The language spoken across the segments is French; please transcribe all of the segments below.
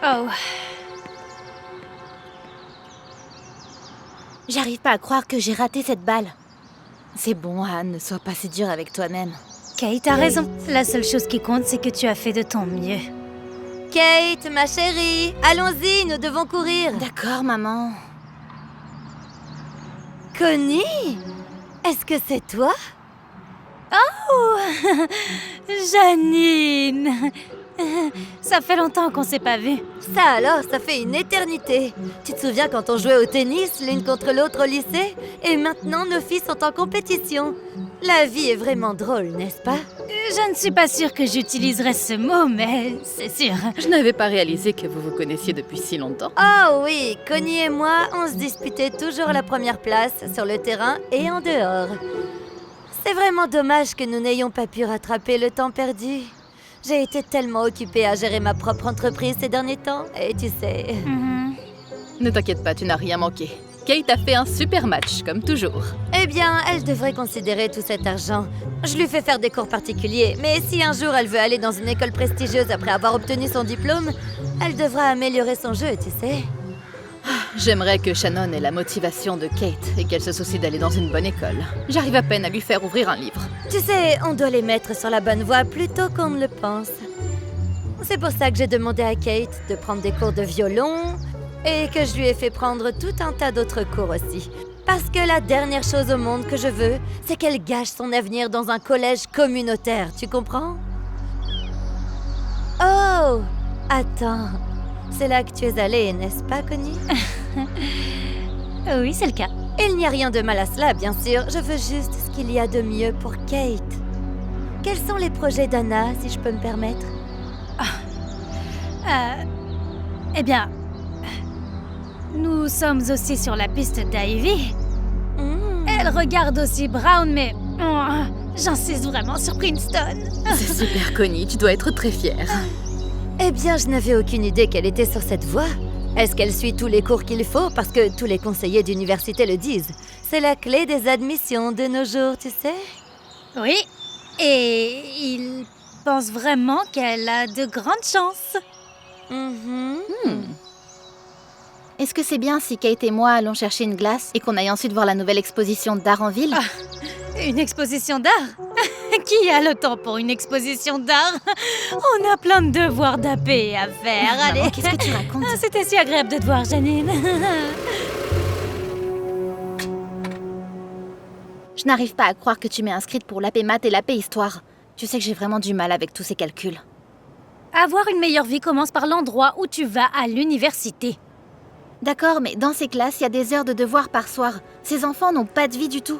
Oh, J'arrive pas à croire que j'ai raté cette balle. C'est bon, Anne, ne sois pas si dure avec toi-même. Kate a raison. La seule chose qui compte, c'est que tu as fait de ton mieux. Kate, ma chérie, allons-y, nous devons courir. D'accord, maman. Connie, est-ce que c'est toi? Oh, Janine. Ça fait longtemps qu'on s'est pas vus. Ça alors, ça fait une éternité. Tu te souviens quand on jouait au tennis l'une contre l'autre au lycée? Et maintenant, nos filles sont en compétition. La vie est vraiment drôle, n'est-ce pas? Je ne suis pas sûre que j'utiliserais ce mot, mais c'est sûr. Je n'avais pas réalisé que vous vous connaissiez depuis si longtemps. Oh oui, Connie et moi, on se disputait toujours la première place sur le terrain et en dehors. C'est vraiment dommage que nous n'ayons pas pu rattraper le temps perdu. J'ai été tellement occupée à gérer ma propre entreprise ces derniers temps, et tu sais... Ne t'inquiète pas, tu n'as rien manqué. Kate a fait un super match, comme toujours. Eh bien, elle devrait considérer tout cet argent. Je lui fais faire des cours particuliers, mais si un jour elle veut aller dans une école prestigieuse après avoir obtenu son diplôme, elle devra améliorer son jeu, tu sais. J'aimerais que Shannon ait la motivation de Kate et qu'elle se soucie d'aller dans une bonne école. J'arrive à peine à lui faire ouvrir un livre. Tu sais, on doit les mettre sur la bonne voie plus tôt qu'on ne le pense. C'est pour ça que j'ai demandé à Kate de prendre des cours de violon et que je lui ai fait prendre tout un tas d'autres cours aussi. Parce que la dernière chose au monde que je veux, c'est qu'elle gâche son avenir dans un collège communautaire, tu comprends? Oh! Attends, c'est là que tu es allée, n'est-ce pas, Connie? Oui, c'est le cas. Il n'y a rien de mal à cela, bien sûr. Je veux juste ce qu'il y a de mieux pour Kate. Quels sont les projets d'Anna, si je peux me permettre? Eh bien, nous sommes aussi sur la piste d'Ivy. Elle regarde aussi Brown, mais j'insiste vraiment sur Princeton. C'est super, Connie, tu dois être très fière. Eh bien, je n'avais aucune idée qu'elle était sur cette voie. Est-ce qu'elle suit tous les cours qu'il faut? Parce que tous les conseillers d'université le disent. C'est la clé des admissions de nos jours, tu sais? Oui, et il pense vraiment qu'elle a de grandes chances. Est-ce que c'est bien si Kate et moi allons chercher une glace et qu'on aille ensuite voir la nouvelle exposition d'art en ville? Une exposition d'art? Qui a le temps pour une exposition d'art? On a plein de devoirs d'AP à faire, allez. Maman, qu'est-ce que tu racontes? C'était si agréable de te voir, Janine. Je n'arrive pas à croire que tu m'es inscrite pour l'AP Maths et l'AP Histoire. Tu sais que j'ai vraiment du mal avec tous ces calculs. Avoir une meilleure vie commence par l'endroit où tu vas à l'université. D'accord, mais dans ces classes, il y a des heures de devoirs par soir. Ces enfants n'ont pas de vie du tout.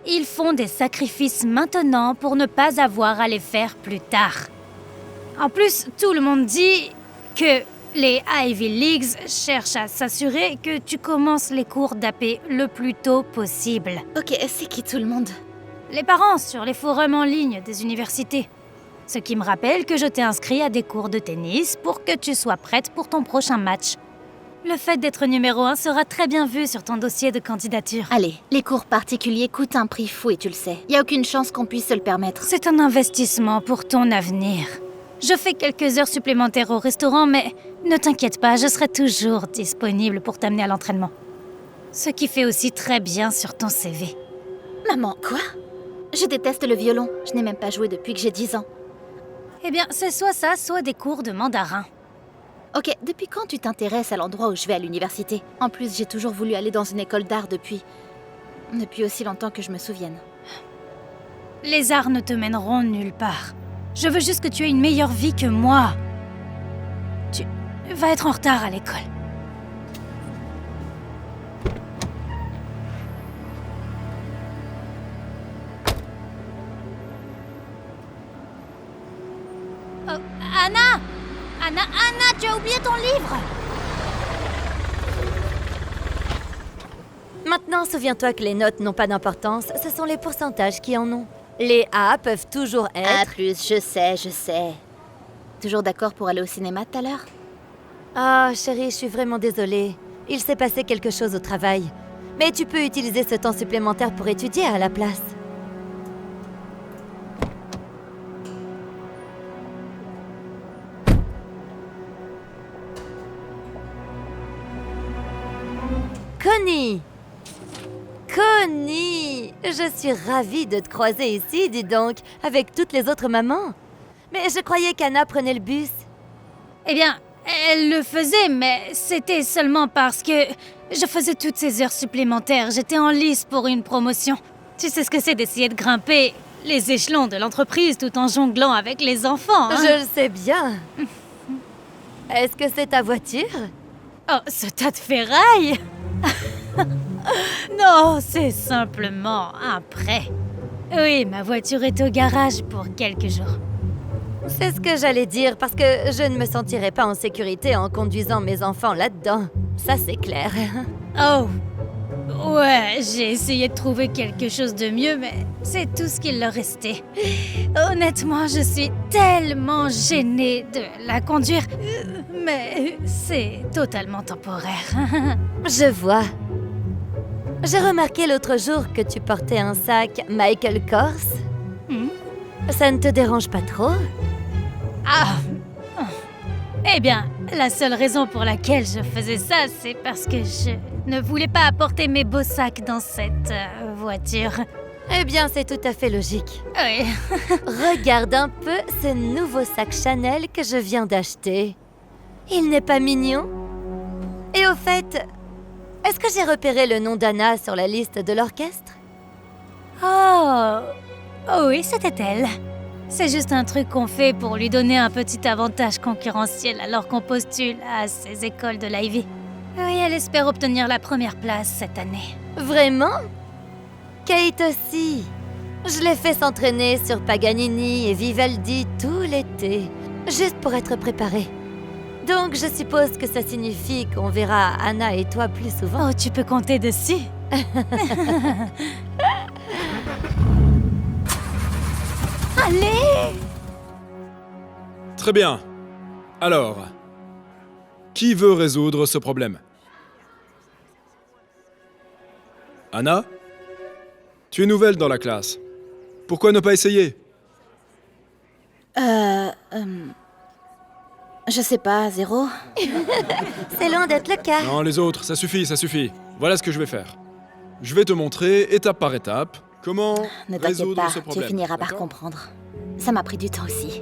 Ils font des sacrifices maintenant pour ne pas avoir à les faire plus tard. En plus, tout le monde dit que les Ivy Leagues cherchent à s'assurer que tu commences les cours d'AP le plus tôt possible. Ok, c'est qui tout le monde? Les parents sur les forums en ligne des universités. Ce qui me rappelle que je t'ai inscrit à des cours de tennis pour que tu sois prête pour ton prochain match. Le fait d'être numéro 1 sera très bien vu sur ton dossier de candidature. Allez, les cours particuliers coûtent un prix fou et tu le sais. Il n'y a aucune chance qu'on puisse se le permettre. C'est un investissement pour ton avenir. Je fais quelques heures supplémentaires au restaurant, mais ne t'inquiète pas, je serai toujours disponible pour t'amener à l'entraînement. Ce qui fait aussi très bien sur ton CV. Maman, quoi? Je déteste le violon. Je n'ai même pas joué depuis que j'ai 10 ans. Eh bien, c'est soit ça, soit des cours de mandarin. Ok, depuis quand tu t'intéresses à l'endroit où je vais à l'université? En plus, j'ai toujours voulu aller dans une école d'art depuis aussi longtemps que je me souvienne. Les arts ne te mèneront nulle part. Je veux juste que tu aies une meilleure vie que moi. Tu vas être en retard à l'école. Oh, Anna! Anna, tu as oublié ton livre! Maintenant, souviens-toi que les notes n'ont pas d'importance, ce sont les pourcentages qui en ont. Les A peuvent toujours être... Ah, plus, je sais. Toujours d'accord pour aller au cinéma tout à l'heure? Ah, chérie, je suis vraiment désolée. Il s'est passé quelque chose au travail. Mais tu peux utiliser ce temps supplémentaire pour étudier à la place. Connie! Connie! Je suis ravie de te croiser ici, dis donc, avec toutes les autres mamans. Mais je croyais qu'Anna prenait le bus. Eh bien, elle le faisait, mais c'était seulement parce que je faisais toutes ces heures supplémentaires. J'étais en lice pour une promotion. Tu sais ce que c'est d'essayer de grimper les échelons de l'entreprise tout en jonglant avec les enfants, hein? Je le sais bien. Est-ce que c'est ta voiture? Oh, ce tas de ferraille! Non, c'est simplement un prêt. Oui, ma voiture est au garage pour quelques jours. C'est ce que j'allais dire, parce que je ne me sentirais pas en sécurité en conduisant mes enfants là-dedans. Ça, c'est clair. Oh! Ouais, j'ai essayé de trouver quelque chose de mieux, mais c'est tout ce qu'il leur restait. Honnêtement, je suis tellement gênée de la conduire, mais c'est totalement temporaire. Je vois. J'ai remarqué l'autre jour que tu portais un sac Michael Kors. Hmm? Ça ne te dérange pas trop? Ah! Eh bien, la seule raison pour laquelle je faisais ça, c'est parce que je ne voulais pas apporter mes beaux sacs dans cette voiture. Eh bien, c'est tout à fait logique. Oui. Regarde un peu ce nouveau sac Chanel que je viens d'acheter. Il n'est pas mignon? Et au fait, est-ce que j'ai repéré le nom d'Anna sur la liste de l'orchestre? Oh! Oh oui, c'était elle. C'est juste un truc qu'on fait pour lui donner un petit avantage concurrentiel alors qu'on postule à ces écoles de l'Ivy. Oui, elle espère obtenir la première place cette année. Vraiment? Kate aussi. Je l'ai fait s'entraîner sur Paganini et Vivaldi tout l'été, juste pour être préparée. Donc je suppose que ça signifie qu'on verra Anna et toi plus souvent. Oh, tu peux compter dessus. Allez! Très bien. Alors, qui veut résoudre ce problème? Anna? Tu es nouvelle dans la classe. Pourquoi ne pas essayer? Je sais pas, Zéro. C'est loin d'être le cas. Non, les autres, ça suffit, ça suffit. Voilà ce que je vais faire. Je vais te montrer, étape par étape, comment Ne t'inquiète résoudre pas, ce tu problème. finiras par d'accord? comprendre. Ça m'a pris du temps aussi.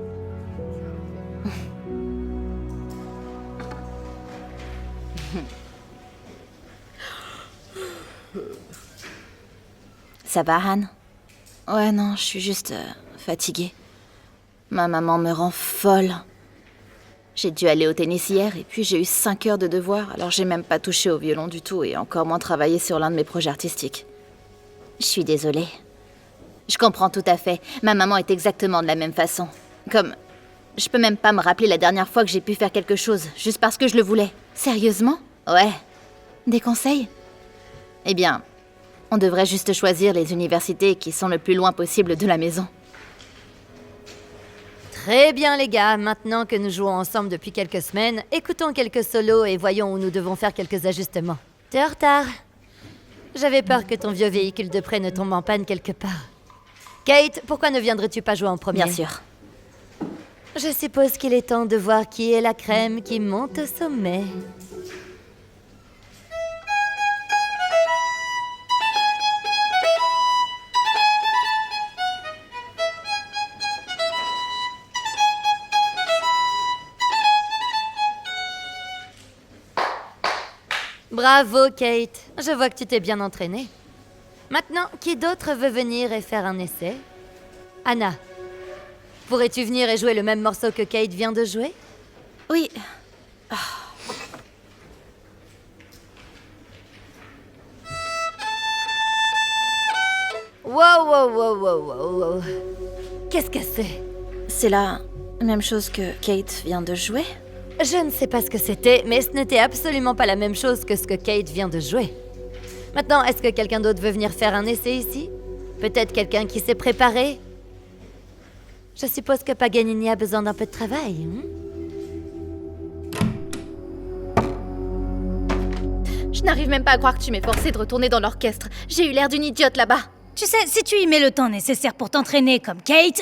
Ça va, Han? Ouais, non, je suis juste fatiguée. Ma maman me rend folle. J'ai dû aller au tennis hier et puis j'ai eu 5 heures de devoirs, alors j'ai même pas touché au violon du tout et encore moins travaillé sur l'un de mes projets artistiques. Je suis désolée. Je comprends tout à fait. Ma maman est exactement de la même façon. Comme... Je peux même pas me rappeler la dernière fois que j'ai pu faire quelque chose, juste parce que je le voulais. Sérieusement? Ouais. Des conseils? Eh bien, on devrait juste choisir les universités qui sont le plus loin possible de la maison. Très bien les gars, maintenant que nous jouons ensemble depuis quelques semaines, écoutons quelques solos et voyons où nous devons faire quelques ajustements. T'es en retard. J'avais peur que ton vieux véhicule de prêt ne tombe en panne quelque part. Kate, pourquoi ne viendrais-tu pas jouer en premier? Bien sûr. Je suppose qu'il est temps de voir qui est la crème qui monte au sommet. Bravo, Kate. Je vois que tu t'es bien entraînée. Maintenant, qui d'autre veut venir et faire un essai? Anna, pourrais-tu venir et jouer le même morceau que Kate vient de jouer? Oui. Wow. Qu'est-ce que c'est? C'est la même chose que Kate vient de jouer? Je ne sais pas ce que c'était, mais ce n'était absolument pas la même chose que ce que Kate vient de jouer. Maintenant, est-ce que quelqu'un d'autre veut venir faire un essai ici? Peut-être quelqu'un qui s'est préparé? Je suppose que Paganini a besoin d'un peu de travail. Je n'arrive même pas à croire que tu m'aies forcé de retourner dans l'orchestre. J'ai eu l'air d'une idiote là-bas. Tu sais, si tu y mets le temps nécessaire pour t'entraîner comme Kate...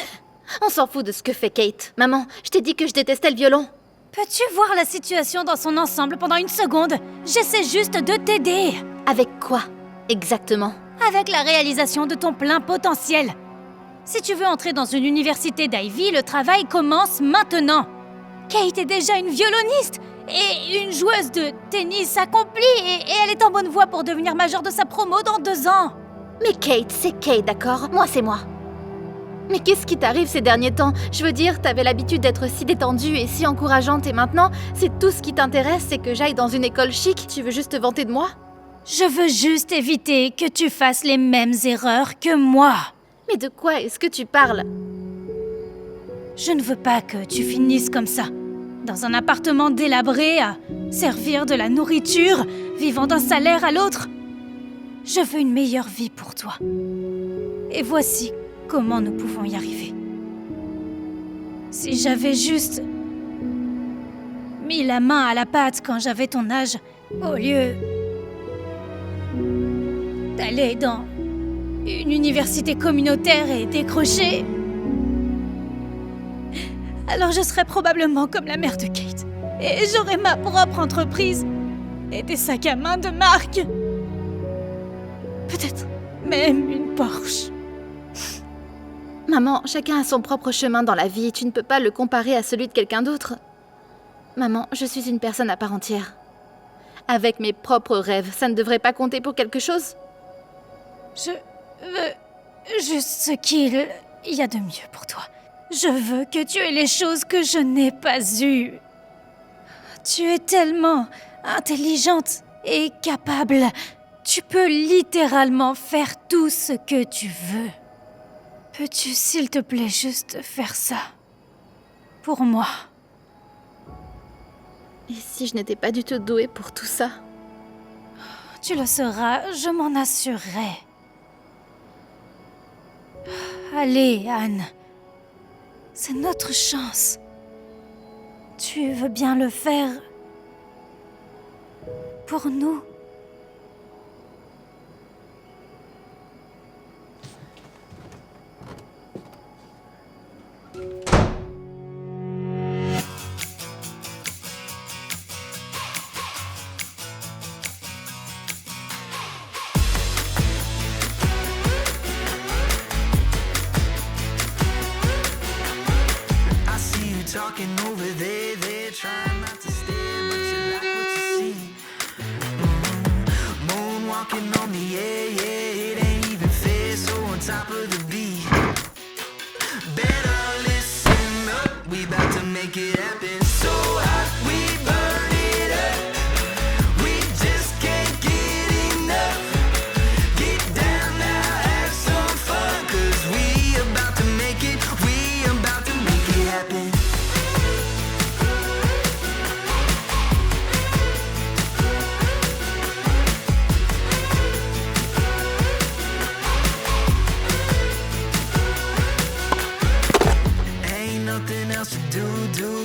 On s'en fout de ce que fait Kate. Maman, je t'ai dit que je détestais le violon. Peux-tu voir la situation dans son ensemble pendant une seconde? J'essaie juste de t'aider. Avec quoi, exactement? Avec la réalisation de ton plein potentiel. Si tu veux entrer dans une université d'Ivy, le travail commence maintenant. Kate est déjà une violoniste et une joueuse de tennis accomplie et elle est en bonne voie pour devenir majeure de sa promo dans 2 ans. Mais Kate, c'est Kate, d'accord? Moi, c'est moi. Mais qu'est-ce qui t'arrive ces derniers temps? Je veux dire, t'avais l'habitude d'être si détendue et si encourageante et maintenant, c'est tout ce qui t'intéresse, c'est que j'aille dans une école chic? Tu veux juste te vanter de moi? Je veux juste éviter que tu fasses les mêmes erreurs que moi. Mais de quoi est-ce que tu parles? Je ne veux pas que tu finisses comme ça, dans un appartement délabré, à servir de la nourriture, vivant d'un salaire à l'autre. Je veux une meilleure vie pour toi. Et voici comment nous pouvons y arriver. Si j'avais juste mis la main à la pâte quand j'avais ton âge, au lieu d'aller dans une université communautaire et décrocher, alors je serais probablement comme la mère de Kate. Et j'aurais ma propre entreprise et des sacs à main de marque. Peut-être même une Porsche. Maman, chacun a son propre chemin dans la vie et tu ne peux pas le comparer à celui de quelqu'un d'autre. Maman, je suis une personne à part entière. Avec mes propres rêves, ça ne devrait pas compter pour quelque chose? Je veux juste ce qu'il y a de mieux pour toi. Je veux que tu aies les choses que je n'ai pas eues. Tu es tellement intelligente et capable. Tu peux littéralement faire tout ce que tu veux. Peux-tu, s'il te plaît, juste faire ça? Pour moi. Et si je n'étais pas du tout douée pour tout ça? Tu le seras, je m'en assurerai. Allez, Anne. C'est notre chance. Tu veux bien le faire pour nous? Talking over there, they're trying not to stare, but you like what you see. Moonwalking on the air, yeah, it ain't even fair, so on top of the beat. Better listen up, we about to make it happen. So hot, we burn it up, we just can't get enough. Get down now, have some fun, cause we about to make it, we about to make it happen.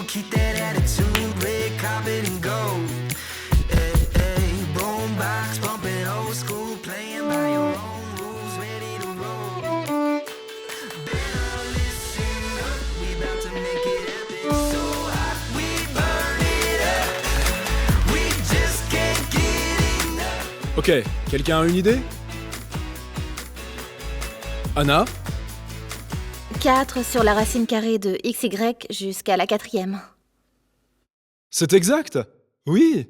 Keep that attitude, red carpet and gold. Hey, hey, boombox bumping old school, playing by your own rules, ready to roll. Better listen up, we about to make it happen. So hot, we burn it up. We just can't get enough. Ok, quelqu'un a une idée? Anna? 4 sur la racine carrée de xy jusqu'à la 4e. C'est exact? Oui!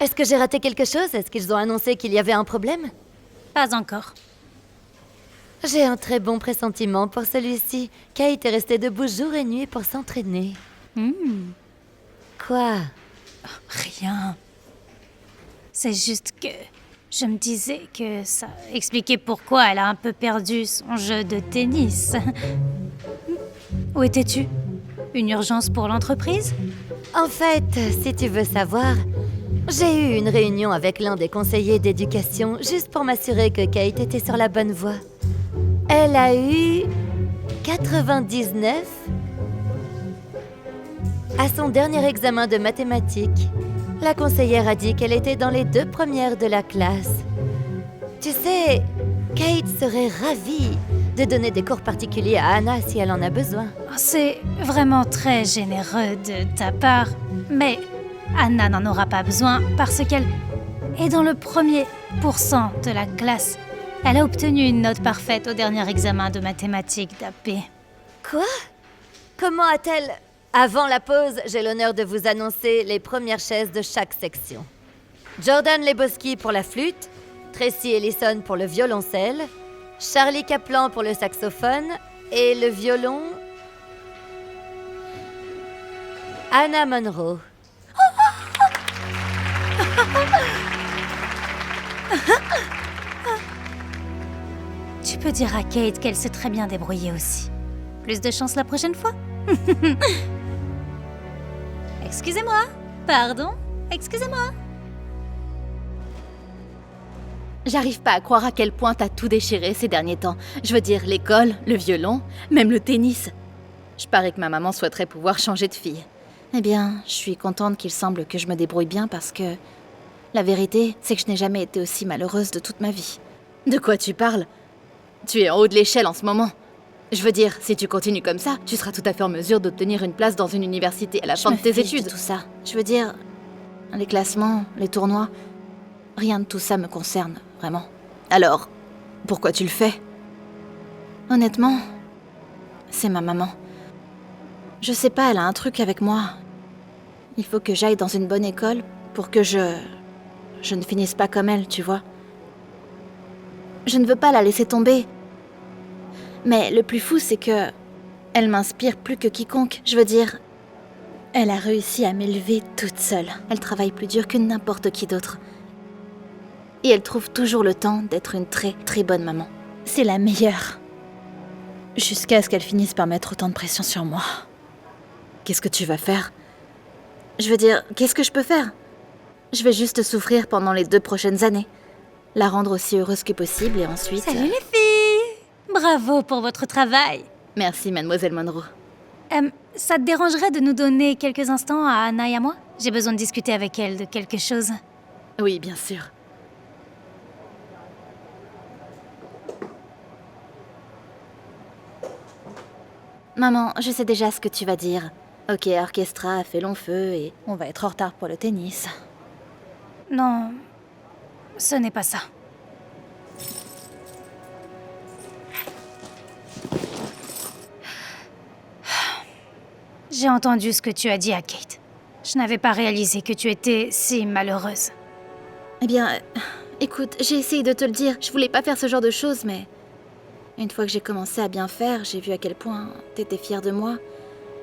Est-ce que j'ai raté quelque chose? Est-ce qu'ils ont annoncé qu'il y avait un problème? Pas encore. J'ai un très bon pressentiment pour celui-ci. Kate est restée debout jour et nuit pour s'entraîner. Quoi? Rien. C'est juste que je me disais que ça expliquait pourquoi elle a un peu perdu son jeu de tennis. Où étais-tu? Une urgence pour l'entreprise? En fait, si tu veux savoir, j'ai eu une réunion avec l'un des conseillers d'éducation juste pour m'assurer que Kate était sur la bonne voie. Elle a eu 99 À son dernier examen de mathématiques, la conseillère a dit qu'elle était dans les 2 premières de la classe. Tu sais, Kate serait ravie de donner des cours particuliers à Anna si elle en a besoin. C'est vraiment très généreux de ta part, mais Anna n'en aura pas besoin parce qu'elle est dans le 1% de la classe. Elle a obtenu une note parfaite au dernier examen de mathématiques d'AP. Quoi? Comment a-t-elle... Avant la pause, j'ai l'honneur de vous annoncer les premières chaises de chaque section. Jordan Lebowski pour la flûte, Tracy Ellison pour le violoncelle, Charlie Kaplan pour le saxophone et le violon... Anna Monroe. Tu peux dire à Kate qu'elle s'est très bien débrouillée aussi. Plus de chance la prochaine fois. Excusez-moi. Pardon. Excusez-moi. J'arrive pas à croire à quel point t'as tout déchiré ces derniers temps. Je veux dire, l'école, le violon, même le tennis. Je parie que ma maman souhaiterait pouvoir changer de fille. Eh bien, je suis contente qu'il semble que je me débrouille bien parce que... La vérité, c'est que je n'ai jamais été aussi malheureuse de toute ma vie. De quoi tu parles? Tu es en haut de l'échelle en ce moment. Je veux dire, si tu continues comme ça, tu seras tout à fait en mesure d'obtenir une place dans une université à la fin de tes études. Tout ça. Je veux dire, les classements, les tournois, rien de tout ça me concerne, vraiment. Alors, pourquoi tu le fais? Honnêtement, c'est ma maman. Je sais pas, elle a un truc avec moi. Il faut que j'aille dans une bonne école pour que je ne finisse pas comme elle, tu vois. Je ne veux pas la laisser tomber. Mais le plus fou, c'est que... Elle m'inspire plus que quiconque. Je veux dire... Elle a réussi à m'élever toute seule. Elle travaille plus dur que n'importe qui d'autre. Et elle trouve toujours le temps d'être une très, très bonne maman. C'est la meilleure. Jusqu'à ce qu'elle finisse par mettre autant de pression sur moi. Qu'est-ce que tu vas faire? Je veux dire, qu'est-ce que je peux faire? Je vais juste souffrir pendant les 2 prochaines années. La rendre aussi heureuse que possible et ensuite... Salut les filles. Bravo pour votre travail. Merci, mademoiselle Monroe. Ça te dérangerait de nous donner quelques instants à Anna et à moi? J'ai besoin de discuter avec elle de quelque chose. Oui, bien sûr. Maman, je sais déjà ce que tu vas dire. Ok, Orchestra a fait long feu et on va être en retard pour le tennis. Non, ce n'est pas ça. J'ai entendu ce que tu as dit à Kate. Je n'avais pas réalisé que tu étais si malheureuse. Eh bien, écoute, j'ai essayé de te le dire. Je voulais pas faire ce genre de choses, mais... Une fois que j'ai commencé à bien faire, j'ai vu à quel point t'étais fière de moi.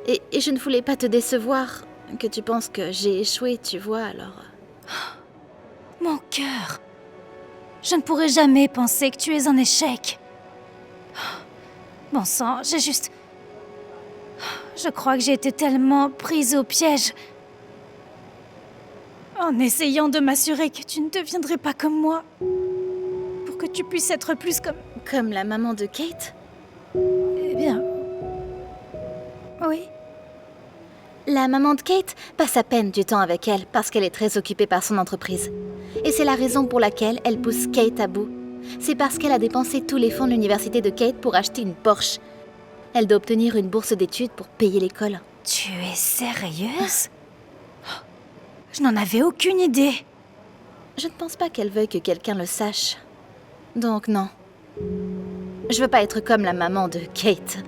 Et je ne voulais pas te décevoir, que tu penses que j'ai échoué, tu vois, alors... Mon cœur. Je ne pourrais jamais penser que tu es un échec. Bon sang, j'ai juste... Je crois que j'ai été tellement prise au piège. En essayant de m'assurer que tu ne deviendrais pas comme moi. Pour que tu puisses être plus comme... Comme la maman de Kate? Eh bien... Oui. La maman de Kate passe à peine du temps avec elle parce qu'elle est très occupée par son entreprise. Et c'est la raison pour laquelle elle pousse Kate à bout. C'est parce qu'elle a dépensé tous les fonds de l'université de Kate pour acheter une Porsche. Elle doit obtenir une bourse d'études pour payer l'école. Tu es sérieuse? Je n'en avais aucune idée. Je ne pense pas qu'elle veuille que quelqu'un le sache. Donc non. Je veux pas être comme la maman de Kate.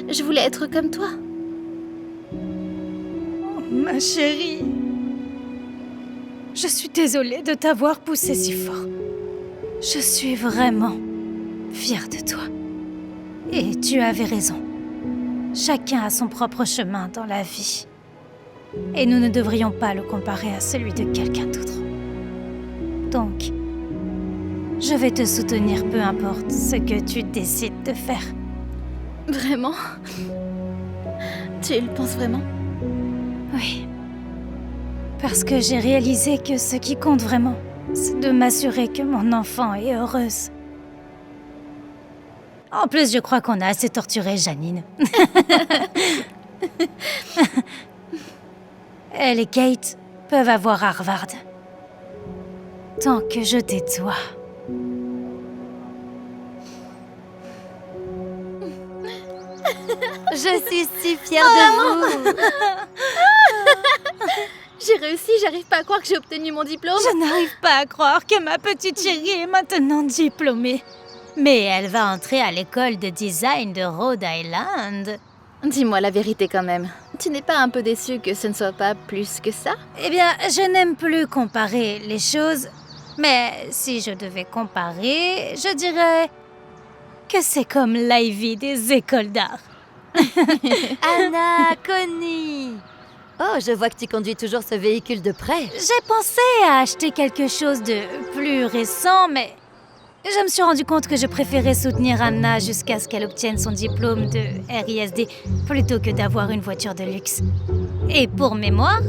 Je voulais être comme toi. Oh, ma chérie. Je suis désolée de t'avoir poussée si fort. Je suis vraiment fière de toi. Et tu avais raison. Chacun a son propre chemin dans la vie. Et nous ne devrions pas le comparer à celui de quelqu'un d'autre. Donc, je vais te soutenir peu importe ce que tu décides de faire. Vraiment? Tu le penses vraiment? Oui. Parce que j'ai réalisé que ce qui compte vraiment, c'est de m'assurer que mon enfant est heureuse. En plus, je crois qu'on a assez torturé Janine. elle et Kate peuvent avoir Harvard. Tant que je t'étoie. Je suis si fière de vous. J'ai réussi, j'arrive pas à croire que j'ai obtenu mon diplôme. Je n'arrive pas à croire que ma petite chérie est maintenant diplômée. Mais elle va entrer à l'école de design de Rhode Island. Dis-moi la vérité quand même. Tu n'es pas un peu déçue que ce ne soit pas plus que ça? Eh bien, je n'aime plus comparer les choses, mais si je devais comparer, je dirais que c'est comme l'Ivy des écoles d'art. Anna, Connie. Oh, je vois que tu conduis toujours ce véhicule de près. J'ai pensé à acheter quelque chose de plus récent, mais je me suis rendu compte que je préférais soutenir Anna jusqu'à ce qu'elle obtienne son diplôme de RISD plutôt que d'avoir une voiture de luxe. Et pour mémoire,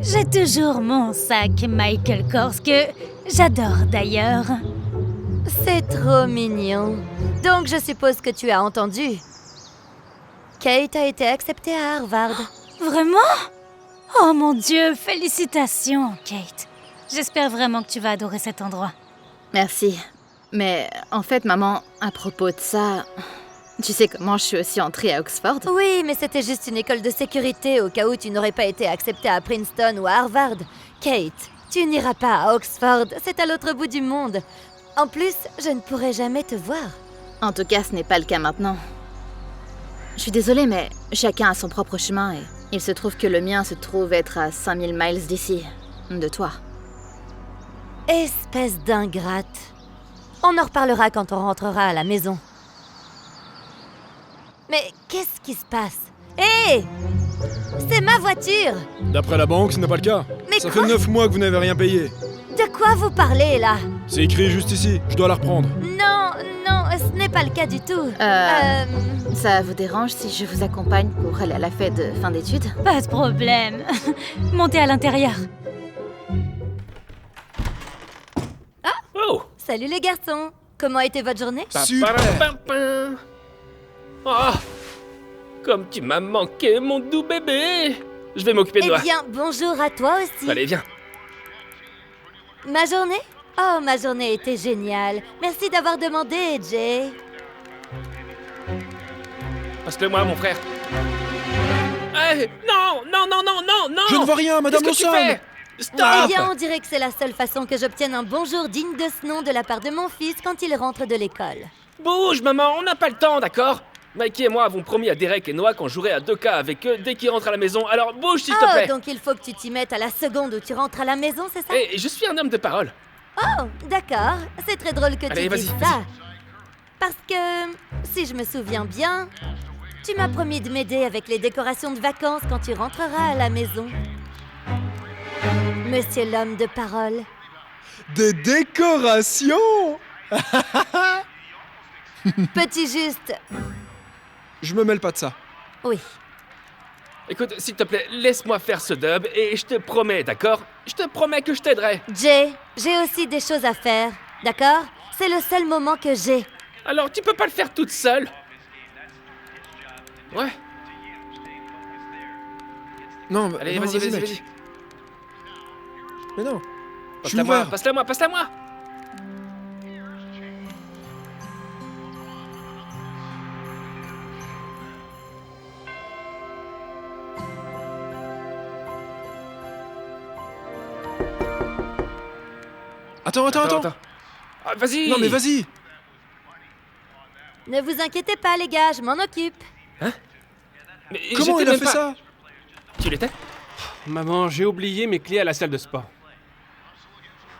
j'ai toujours mon sac Michael Kors que j'adore d'ailleurs. C'est trop mignon. Donc, je suppose que tu as entendu. Kate a été acceptée à Harvard. Vraiment? Oh mon Dieu, félicitations, Kate. J'espère vraiment que tu vas adorer cet endroit. Merci. Mais en fait, maman, à propos de ça, tu sais comment je suis aussi entrée à Oxford? Oui, mais c'était juste une école de sécurité au cas où tu n'aurais pas été acceptée à Princeton ou à Harvard. Kate, tu n'iras pas à Oxford, c'est à l'autre bout du monde. En plus, je ne pourrai jamais te voir. En tout cas, ce n'est pas le cas maintenant. Je suis désolée, mais chacun a son propre chemin et il se trouve que le mien se trouve être à 5000 miles d'ici, de toi. Espèce d'ingrate. On en reparlera quand on rentrera à la maison. Mais qu'est-ce qui se passe? Hé! C'est ma voiture! D'après la banque, ce n'est pas le cas. Mais Ça quoi? fait 9 mois que vous n'avez rien payé. De quoi vous parlez, là? C'est écrit juste ici, je dois la reprendre. Non, non, ce n'est pas le cas du tout. Ça vous dérange si je vous accompagne pour aller à la fête de fin d'études? Pas de problème. Montez à l'intérieur. Oh! Salut les garçons. Comment a été votre journée? Super. Pam. Oh! Comme tu m'as manqué, mon doux bébé! Je vais m'occuper de Eh toi. bien, bonjour à toi aussi. Allez, viens. Ma journée? Oh, ma journée était géniale. Merci d'avoir demandé, Jay. Passe-le-moi, mon frère. Eh, non! Je ne vois rien, Madame Qu'est-ce que tu Lawson. fais? Stop! Eh bien, on dirait que c'est la seule façon que j'obtienne un bonjour digne de ce nom de la part de mon fils quand il rentre de l'école. Bouge, maman, on n'a pas le temps, d'accord? Mikey et moi avons promis à Derek et Noah qu'on jouerait à 2K avec eux dès qu'ils rentrent à la maison, alors bouge s'il te plaît! Donc il faut que tu t'y mettes à la seconde où tu rentres à la maison, c'est ça? Eh, je suis un homme de parole. Oh, d'accord. C'est très drôle que Allez, tu dises vas-y, ça. Parce que, si je me souviens bien, tu m'as promis de m'aider avec les décorations de vacances quand tu rentreras à la maison. Monsieur l'homme de parole. Des décorations. Petit juste... Je me mêle pas de ça. Oui. Écoute, s'il te plaît, laisse-moi faire ce dub et je te promets, d'accord? Je te promets que je t'aiderai. Jay, j'ai aussi des choses à faire, d'accord? C'est le seul moment que j'ai. Alors, tu peux pas le faire toute seule? Ouais. Non, Allez, non, vas-y. mec. Mais non. Je suis Passe-la moi, ouvert. passe-la moi. Attends. Ah, vas-y. Non, mais vas-y. Ne vous inquiétez pas, les gars, je m'en occupe. Mais Comment j'étais il a même fait pas- ça? Tu l'étais? Maman, j'ai oublié mes clés à la salle de sport.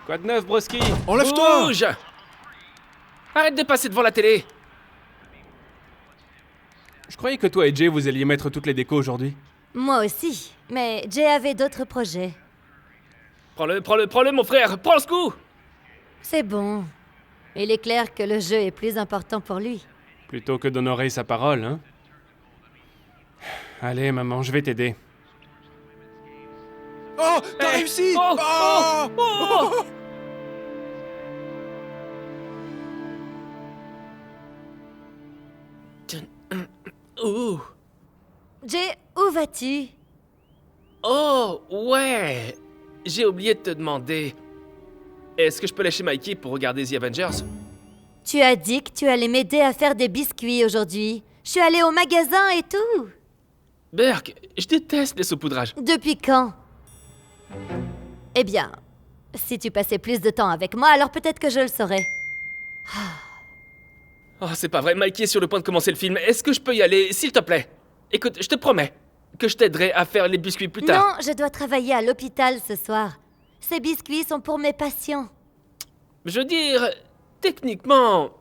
Quoi de neuf, broski? Enlève-toi. Bouge! Arrête de passer devant la télé. Je croyais que toi et Jay, vous alliez mettre toutes les décos aujourd'hui. Moi aussi, mais Jay avait d'autres projets. Prends-le, mon frère. Prends ce coup. C'est bon. Il est clair que le jeu est plus important pour lui. Plutôt que d'honorer sa parole, hein? Allez, maman, je vais t'aider. Oh, t'as réussi. Oh. Ouh. Jay, où vas-tu? Oh, ouais. J'ai oublié de te demander. Est-ce que je peux lâcher Mikey pour regarder The Avengers? Tu as dit que tu allais m'aider à faire des biscuits aujourd'hui. Je suis allée au magasin et tout. Berk, je déteste les saupoudrages. Depuis quand? Eh bien, si tu passais plus de temps avec moi, alors peut-être que je le saurais. Oh, c'est pas vrai, Mikey est sur le point de commencer le film. Est-ce que je peux y aller, s'il te plaît? Écoute, je te promets que je t'aiderai à faire les biscuits plus tard. Non, je dois travailler à l'hôpital ce soir. Ces biscuits sont pour mes patients. Je veux dire, techniquement,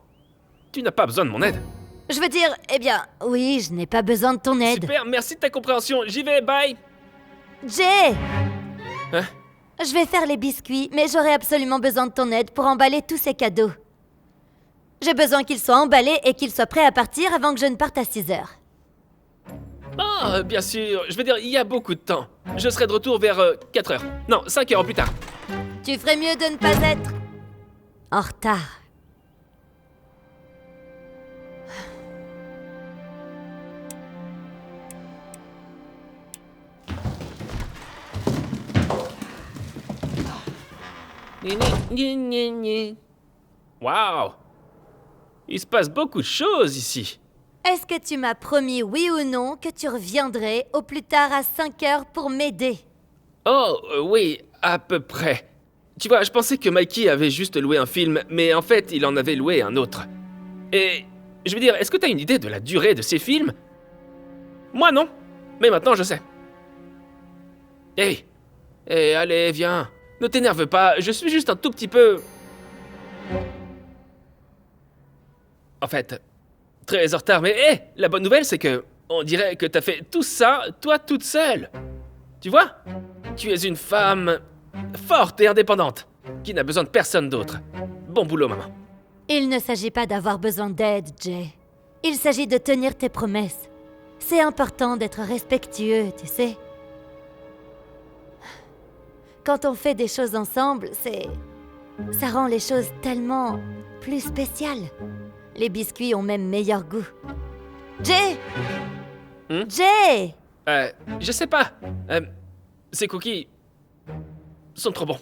tu n'as pas besoin de mon aide. Je veux dire, eh bien, oui, je n'ai pas besoin de ton aide. Super, merci de ta compréhension. J'y vais, bye. Jay! Hein? Je vais faire les biscuits, mais j'aurai absolument besoin de ton aide pour emballer tous ces cadeaux. J'ai besoin qu'ils soient emballés et qu'ils soient prêts à partir avant que je ne parte à 6 heures. Ah, bien sûr. Je veux dire, il y a beaucoup de temps. Je serai de retour vers 4 heures. Non, 5 heures plus tard. Tu ferais mieux de ne pas être en retard. Waouh! Il se passe beaucoup de choses ici. Est-ce que tu m'as promis, oui ou non, que tu reviendrais au plus tard à 5 heures pour m'aider? Oh, oui, à peu près. Tu vois, je pensais que Mikey avait juste loué un film, mais en fait, il en avait loué un autre. Et, je veux dire, est-ce que t'as une idée de la durée de ces films? Moi, non. Mais maintenant, je sais. Hey, allez, viens. Ne t'énerve pas, je suis juste un tout petit peu... En fait, très en retard, mais hé, la bonne nouvelle, c'est que on dirait que t'as fait tout ça, toi toute seule. Tu vois? Tu es une femme forte et indépendante, qui n'a besoin de personne d'autre. Bon boulot, maman. Il ne s'agit pas d'avoir besoin d'aide, Jay. Il s'agit de tenir tes promesses. C'est important d'être respectueux, tu sais. Quand on fait des choses ensemble, ça rend les choses tellement plus spéciales. Les biscuits ont même meilleur goût. Jay! Jay! Je sais pas. Ces cookies sont trop bons.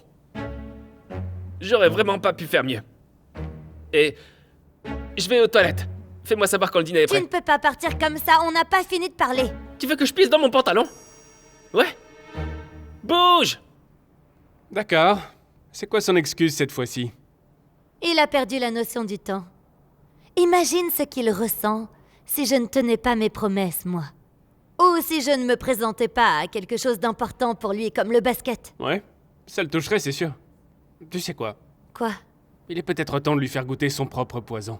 J'aurais vraiment pas pu faire mieux. Et je vais aux toilettes. Fais-moi savoir quand le dîner est Tu prêt. ne peux pas partir comme ça, on n'a pas fini de parler. Tu veux que je pisse dans mon pantalon? Ouais. Bouge! D'accord. C'est quoi son excuse cette fois-ci? Il a perdu la notion du temps. Imagine ce qu'il ressent si je ne tenais pas mes promesses, moi. Ou si je ne me présentais pas à quelque chose d'important pour lui comme le basket. Ouais, ça le toucherait, c'est sûr. Tu sais quoi? Quoi? Il est peut-être temps de lui faire goûter son propre poison.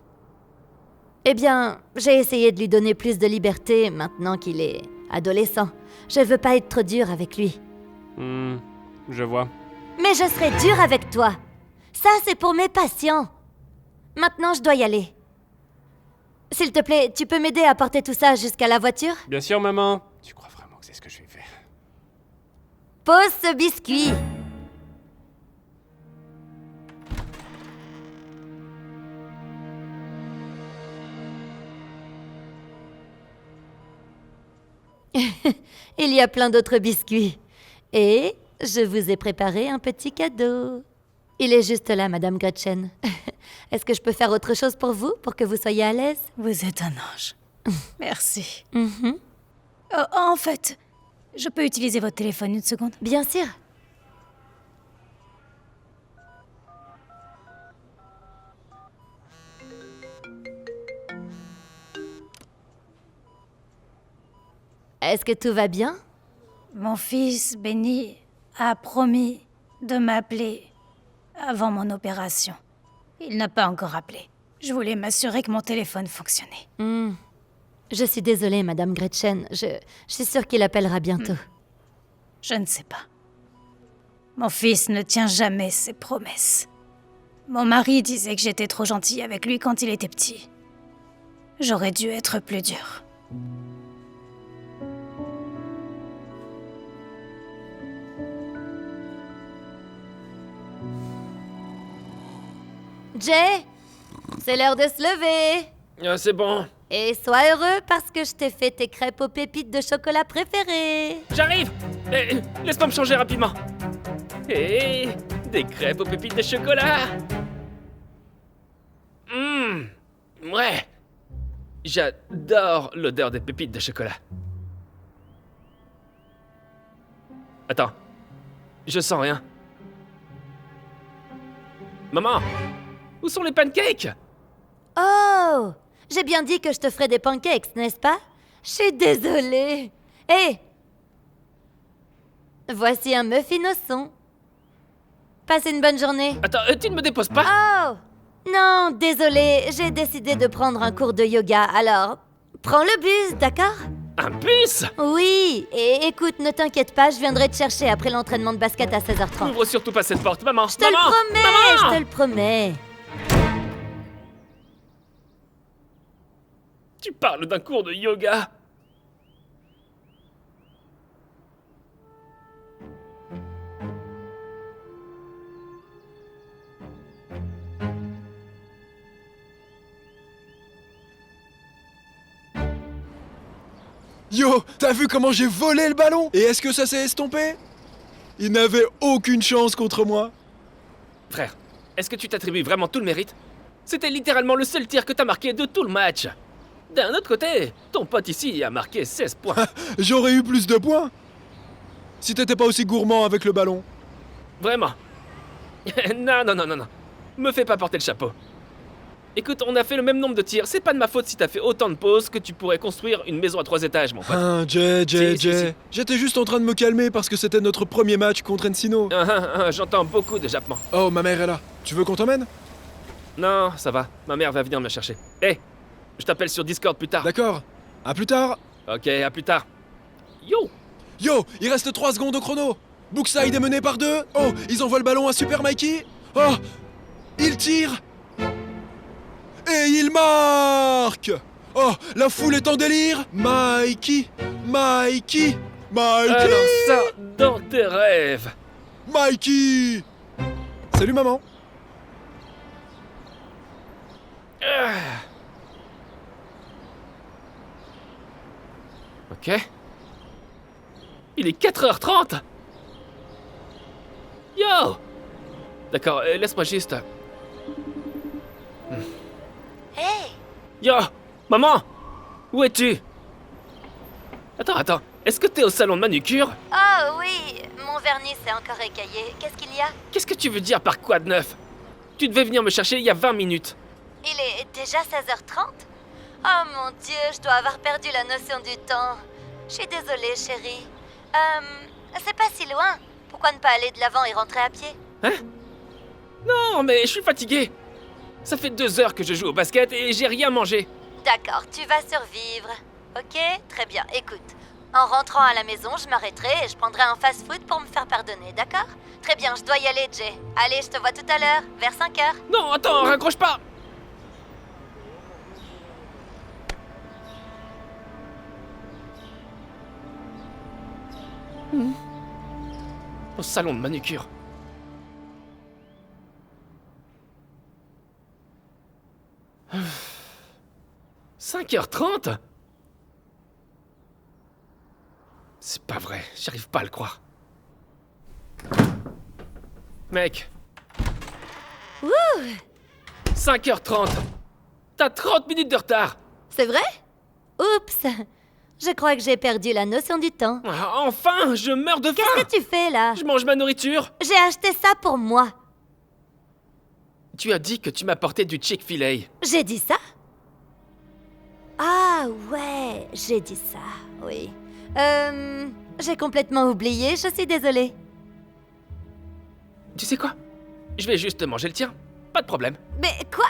Eh bien, j'ai essayé de lui donner plus de liberté maintenant qu'il est adolescent. Je veux pas être trop dure avec lui. Je vois. Mais je serai dure avec toi. Ça, c'est pour mes patients. Maintenant, je dois y aller. S'il te plaît, tu peux m'aider à porter tout ça jusqu'à la voiture? Bien sûr, maman. Tu crois vraiment que c'est ce que je vais faire? Pose ce biscuit. Il y a plein d'autres biscuits. Et je vous ai préparé un petit cadeau. Il est juste là, Madame Gretchen. Est-ce que je peux faire autre chose pour vous, pour que vous soyez à l'aise? Vous êtes un ange. Merci. Mhm. En fait, je peux utiliser votre téléphone une seconde? Bien sûr. Est-ce que tout va bien? Mon fils, Benny, a promis de m'appeler avant mon opération. Il n'a pas encore appelé. Je voulais m'assurer que mon téléphone fonctionnait. Je suis désolée, Madame Gretchen. Je suis sûre qu'il appellera bientôt. Je ne sais pas. Mon fils ne tient jamais ses promesses. Mon mari disait que j'étais trop gentille avec lui quand il était petit. J'aurais dû être plus dure. Jay, c'est l'heure de se lever. C'est bon. Et sois heureux parce que je t'ai fait tes crêpes aux pépites de chocolat préférées. J'arrive. Laisse-moi me changer rapidement. Et des crêpes aux pépites de chocolat. Ouais. J'adore l'odeur des pépites de chocolat. Attends. Je sens rien. Maman, où sont les pancakes? Oh! J'ai bien dit que je te ferais des pancakes, n'est-ce pas? Je suis désolée. Hé! Voici un muffin au son. Passez une bonne journée. Attends, tu ne me déposes pas? Oh! Non, désolée, j'ai décidé de prendre un cours de yoga, alors... Prends le bus, d'accord? Un bus? Oui, et écoute, ne t'inquiète pas, je viendrai te chercher après l'entraînement de basket à 16h30. Ouvre surtout pas cette porte, maman. Je te le promets, je te le promets. Tu parles d'un cours de yoga? Yo, t'as vu comment j'ai volé le ballon? Et est-ce que ça s'est estompé? Il n'avait aucune chance contre moi. Frère, est-ce que tu t'attribues vraiment tout le mérite? C'était littéralement le seul tir que t'as marqué de tout le match. D'un autre côté, ton pote ici a marqué 16 points. J'aurais eu plus de points si t'étais pas aussi gourmand avec le ballon. Vraiment. Non. Me fais pas porter le chapeau. Écoute, on a fait le même nombre de tirs. C'est pas de ma faute si t'as fait autant de pauses que tu pourrais construire une maison à 3 étages, mon pote. Jay. Si. J'étais juste en train de me calmer parce que c'était notre premier match contre Encino. J'entends beaucoup de jappements. Oh, ma mère est là. Tu veux qu'on t'emmène? Non, ça va. Ma mère va venir me chercher. Hé, je t'appelle sur Discord plus tard. D'accord. À plus tard. Ok, à plus tard. Yo! Yo, il reste 3 secondes au chrono. Brookside est mené par 2. Oh, ils envoient le ballon à Super Mikey. Oh, il tire. Et il marque. Oh, la foule est en délire. Mikey. Alors ça, dans tes rêves. Mikey. Salut maman. Ok. Il est 4h30. Yo! D'accord, laisse-moi juste... Hey! Yo! Maman! Où es-tu? Attends. Est-ce que t'es au salon de manucure? Oh oui, mon vernis s'est encore écaillé. Qu'est-ce qu'il y a? Qu'est-ce que tu veux dire par quoi de neuf? Tu devais venir me chercher il y a 20 minutes. Il est déjà 16h30? Oh mon Dieu, je dois avoir perdu la notion du temps. Je suis désolée, chérie. C'est pas si loin. Pourquoi ne pas aller de l'avant et rentrer à pied? Hein? Non, mais je suis fatigué. Ça fait 2 heures que je joue au basket et j'ai rien mangé. D'accord, tu vas survivre. Ok? Très bien, écoute. En rentrant à la maison, je m'arrêterai et je prendrai un fast-food pour me faire pardonner, d'accord? Très bien, je dois y aller, Jay. Allez, je te vois tout à l'heure, vers 5h. Non, attends, raccroche pas. Au salon de manucure. « 5h30 ?» C'est pas vrai, j'arrive pas à le croire. Mec. Ouh! 5h30. T'as 30 minutes de retard. C'est vrai? Oups! Je crois que j'ai perdu la notion du temps. Ah, enfin, je meurs de faim. Qu'est-ce que tu fais là? Je mange ma nourriture. J'ai acheté ça pour moi. Tu as dit que tu m'apportais du Chick-fil-A. J'ai dit ça? Ah ouais, j'ai dit ça, oui. J'ai complètement oublié, je suis désolée. Tu sais quoi? Je vais juste manger le tien. Pas de problème. Mais quoi?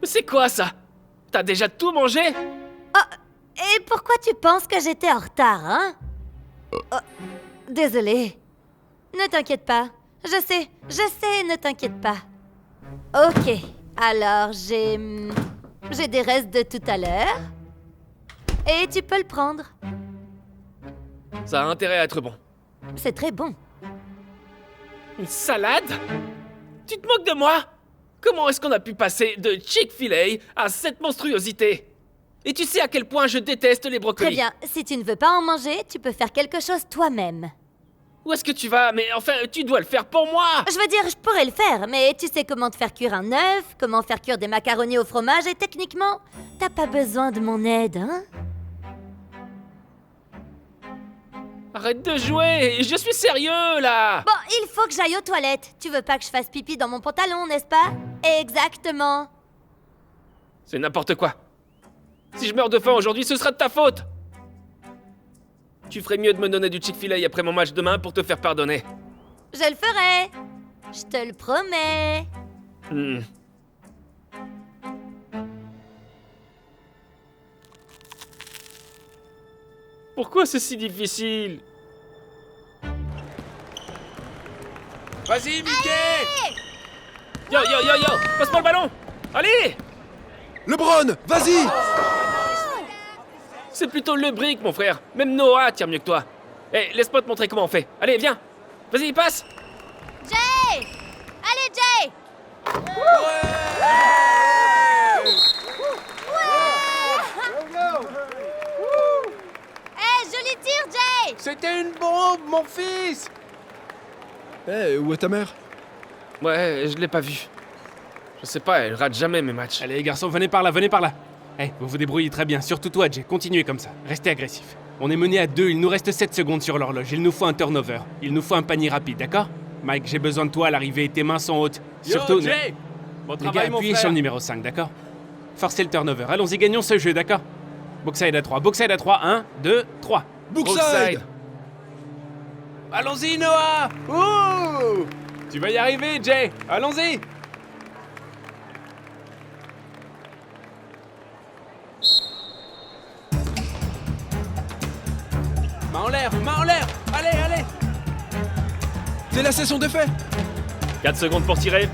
Mais c'est quoi ça? T'as déjà tout mangé? Oh, et pourquoi tu penses que j'étais en retard, hein? Oh, désolée. Ne t'inquiète pas. Je sais, ne t'inquiète pas. Ok, alors j'ai des restes de tout à l'heure. Et tu peux le prendre. Ça a intérêt à être bon. C'est très bon. Une salade? Tu te moques de moi? Comment est-ce qu'on a pu passer de Chick-fil-A à cette monstruosité? Et tu sais à quel point je déteste les brocolis. Très bien, si tu ne veux pas en manger, tu peux faire quelque chose toi-même. Où est-ce que tu vas? Mais enfin, tu dois le faire pour moi. Je veux dire, je pourrais le faire, mais tu sais comment te faire cuire un œuf, comment faire cuire des macaronis au fromage, et techniquement, t'as pas besoin de mon aide, hein? Arrête de jouer, je suis sérieux là. Bon, il faut que j'aille aux toilettes. Tu veux pas que je fasse pipi dans mon pantalon, n'est-ce pas? Exactement. C'est n'importe quoi. Si je meurs de faim aujourd'hui, ce sera de ta faute. Tu ferais mieux de me donner du Chick-fil-A après mon match demain pour te faire pardonner. Je le ferai. Je te le promets. Pourquoi c'est si difficile? Vas-y, Mickey! Yo, yo, yo, yo! Passe-moi le ballon! Allez! LeBron, vas-y! C'est plutôt le brick, mon frère. Même Noah tire mieux que toi. Eh, laisse-moi te montrer comment on fait. Allez, viens! Vas-y, passe! Jay! Allez, Jay! Hey, joli tir, Jay! C'était une bombe, mon fils! Eh, où est ta mère? Ouais, je l'ai pas vue. Je sais pas, elle rate jamais mes matchs. Allez, les garçons, venez par là, venez par là. Eh, vous vous débrouillez très bien, surtout toi, Jay. Continuez comme ça. Restez agressif. On est mené à 2, il nous reste 7 secondes sur l'horloge. Il nous faut un turnover. Il nous faut un panier rapide, d'accord? Mike, j'ai besoin de toi à l'arrivée. Tes mains sont hautes. Surtout, Jay! Bon les gars, travail, mon appuyez frère. sur le numéro 5, d'accord? Forcez le turnover. Allons-y, gagnons ce jeu, d'accord? Brookside à 3. Brookside à 3. 1, 2, 3. Brookside! Allons-y, Noah! Ouh! Tu vas y arriver, Jay! Allons-y! Main en l'air! Main en l'air! Allez, allez! C'est la session d'effet! 4 secondes pour tirer.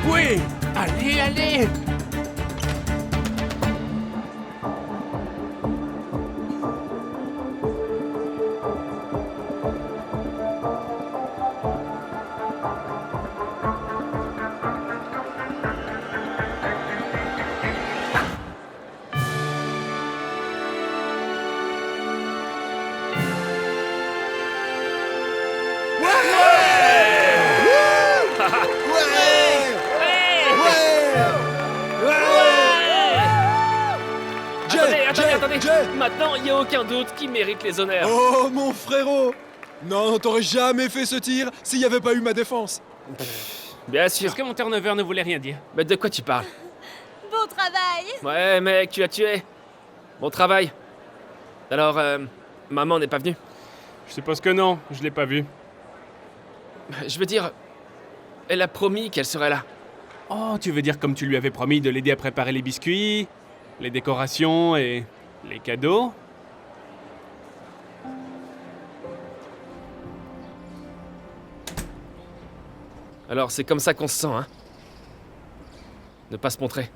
Oui! Allez, allez! Attendez. Jay! Maintenant, il n'y a aucun doute qui mérite les honneurs. Oh, mon frérot! Non, t'aurais jamais fait ce tir s'il n'y avait pas eu ma défense. Bien sûr. Est-ce que mon turnover ne voulait rien dire? Mais de quoi tu parles? Bon travail! Ouais, mec, tu as tué. Bon travail. Alors, maman n'est pas venue? Je suppose que non, je l'ai pas vu. Je veux dire, elle a promis qu'elle serait là. Oh, tu veux dire comme tu lui avais promis de l'aider à préparer les biscuits, les décorations et les cadeaux? Alors, c'est comme ça qu'on se sent, hein? Ne pas se montrer.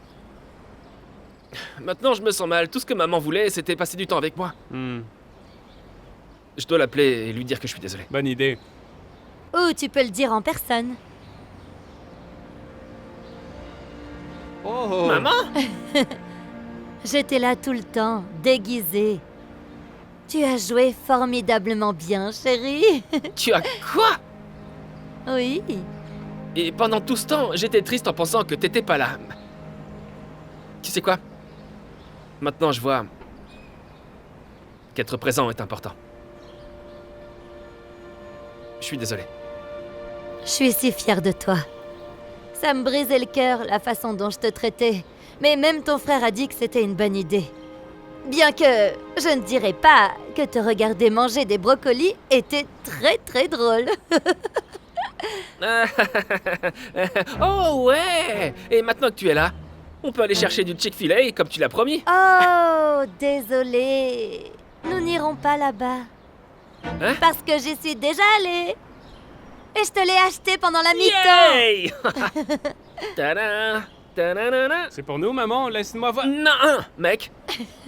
Maintenant, je me sens mal. Tout ce que maman voulait, c'était passer du temps avec moi. Je dois l'appeler et lui dire que je suis désolé. Bonne idée. Ou tu peux le dire en personne. Oh! Maman? J'étais là tout le temps, déguisée. Tu as joué formidablement bien, chérie. Tu as quoi? Oui. Et pendant tout ce temps, j'étais triste en pensant que t'étais pas là. Tu sais quoi? Maintenant, je vois qu'être présent est important. Je suis désolé. Je suis si fière de toi. Ça me brisait le cœur, la façon dont je te traitais. Mais même ton frère a dit que c'était une bonne idée. Bien que je ne dirais pas que te regarder manger des brocolis était très très drôle. Oh ouais! Et maintenant que tu es là, on peut aller chercher du Chick-fil-A comme tu l'as promis. Oh, désolé. Nous n'irons pas là-bas. Hein? Parce que j'y suis déjà allée. Et je te l'ai acheté pendant la mi-temps. Yay! Tada! Ta-da-da-da. C'est pour nous, maman, laisse-moi voir. Non, mec.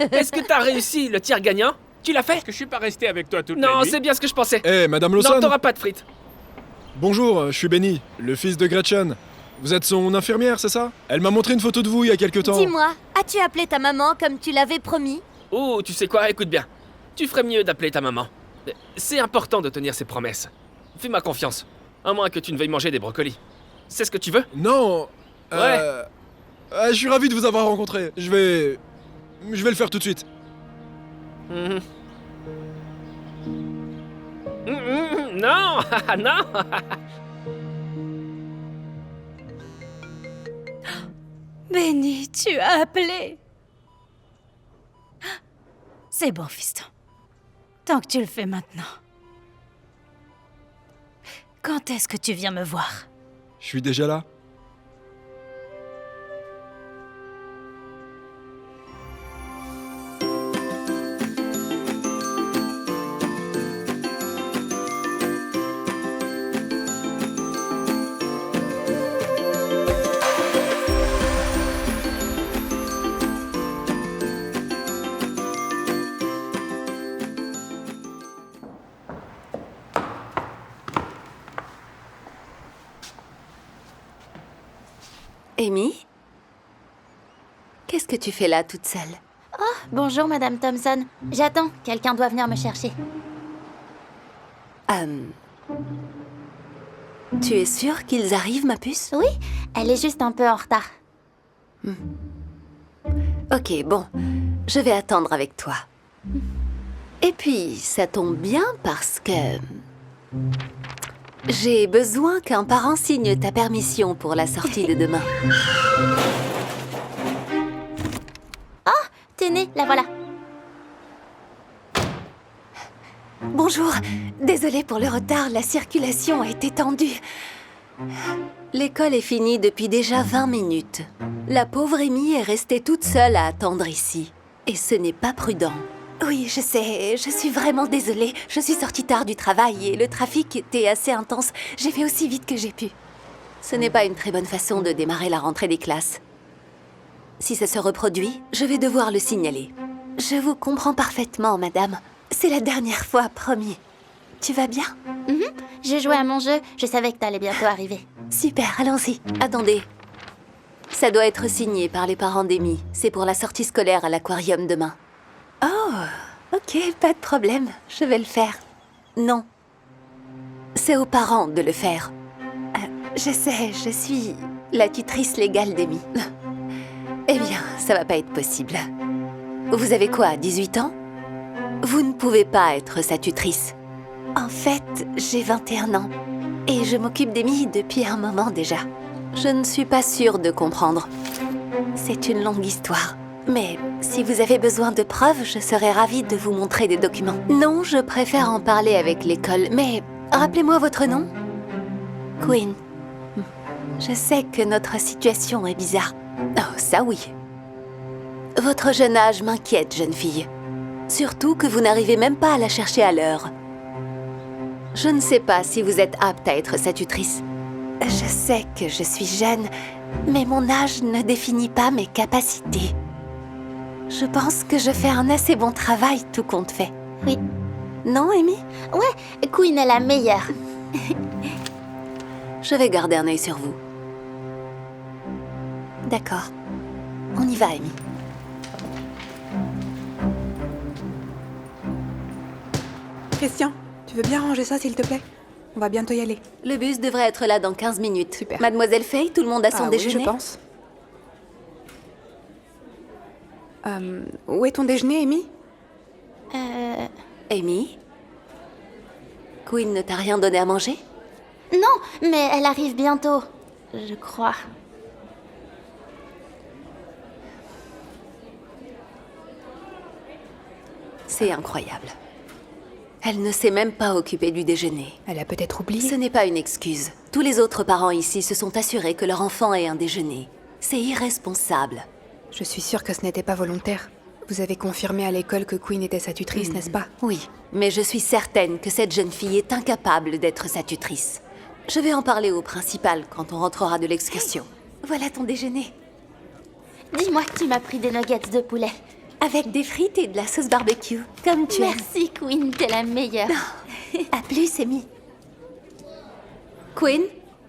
Est-ce que t'as réussi le tir gagnant? Tu l'as fait? Est-ce que je suis pas resté avec toi toute la Non, nuit? c'est bien ce que je pensais. Eh, Madame Non, Lawson! t'auras pas de frites. Bonjour, je suis Benny, le fils de Gretchen. Vous êtes son infirmière, c'est ça? Elle m'a montré une photo de vous il y a quelque temps. Dis-moi, as-tu appelé ta maman comme tu l'avais promis? Oh, tu sais quoi, écoute bien. Tu ferais mieux d'appeler ta maman. C'est important de tenir ses promesses. Fais-moi confiance. À moins que tu ne veuilles manger des brocolis. C'est ce que tu veux? Non. Ouais. Je suis ravi de vous avoir rencontré. Je vais le faire tout de suite. Mhm. Non. Non. Benny, tu as appelé. C'est bon, fiston. Tant que tu le fais maintenant. Quand est-ce que tu viens me voir? Je suis déjà là. Amy? Qu'est-ce que tu fais là toute seule? Bonjour, Madame Thompson. J'attends, quelqu'un doit venir me chercher. Tu es sûre qu'ils arrivent, ma puce? Oui, elle est juste un peu en retard. Ok, bon, je vais attendre avec toi. Et puis, ça tombe bien parce que... j'ai besoin qu'un parent signe ta permission pour la sortie de demain. T'es née, la voilà. Bonjour, désolée pour le retard, la circulation a été tendue. L'école est finie depuis déjà 20 minutes. La pauvre Amy est restée toute seule à attendre ici. Et ce n'est pas prudent. Oui, je sais, je suis vraiment désolée. Je suis sortie tard du travail et le trafic était assez intense. J'ai fait aussi vite que j'ai pu. Ce n'est pas une très bonne façon de démarrer la rentrée des classes. Si ça se reproduit, je vais devoir le signaler. Je vous comprends parfaitement, madame. C'est la dernière fois, promis. Tu vas bien? Je jouais à mon jeu, je savais que t'allais bientôt arriver. Super, allons-y. Attendez. Ça doit être signé par les parents d'Amy. C'est pour la sortie scolaire à l'aquarium demain. Oh, ok, pas de problème. Je vais le faire. Non. C'est aux parents de le faire. Je sais, je suis la tutrice légale d'Amy. Eh bien, ça va pas être possible. Vous avez quoi, 18 ans? Vous ne pouvez pas être sa tutrice. En fait, j'ai 21 ans. Et je m'occupe d'Amy depuis un moment déjà. Je ne suis pas sûre de comprendre. C'est une longue histoire. Mais si vous avez besoin de preuves, je serais ravie de vous montrer des documents. Non, je préfère en parler avec l'école. Mais rappelez-moi votre nom? Queen. Je sais que notre situation est bizarre. Oh, ça oui. Votre jeune âge m'inquiète, jeune fille. Surtout que vous n'arrivez même pas à la chercher à l'heure. Je ne sais pas si vous êtes apte à être sa tutrice. Je sais que je suis jeune, mais mon âge ne définit pas mes capacités. Je pense que je fais un assez bon travail, tout compte fait. Oui. Non, Amy? Queen est la meilleure. Je vais garder un œil sur vous. D'accord. On y va, Amy. Christian, tu veux bien ranger ça, s'il te plaît? On va bientôt y aller. Le bus devrait être là dans 15 minutes. Super. Mademoiselle Faye, tout le monde a son Oui, déjeuner? je pense. Où est ton déjeuner, Amy? Amy? Queen ne t'a rien donné à manger? Non, mais elle arrive bientôt, je crois. C'est incroyable. Elle ne s'est même pas occupée du déjeuner. Elle a peut-être oublié. Ce n'est pas une excuse. Tous les autres parents ici se sont assurés que leur enfant ait un déjeuner. C'est irresponsable. Je suis sûre que ce n'était pas volontaire. Vous avez confirmé à l'école que Queen était sa tutrice, n'est-ce pas? Oui, mais je suis certaine que cette jeune fille est incapable d'être sa tutrice. Je vais en parler au principal quand on rentrera de l'excursion. Voilà ton déjeuner. Dis-moi que tu m'as pris des nuggets de poulet. Avec des frites et de la sauce barbecue, comme tu aimes. Merci, Queen, t'es la meilleure. À plus, Amy. Queen,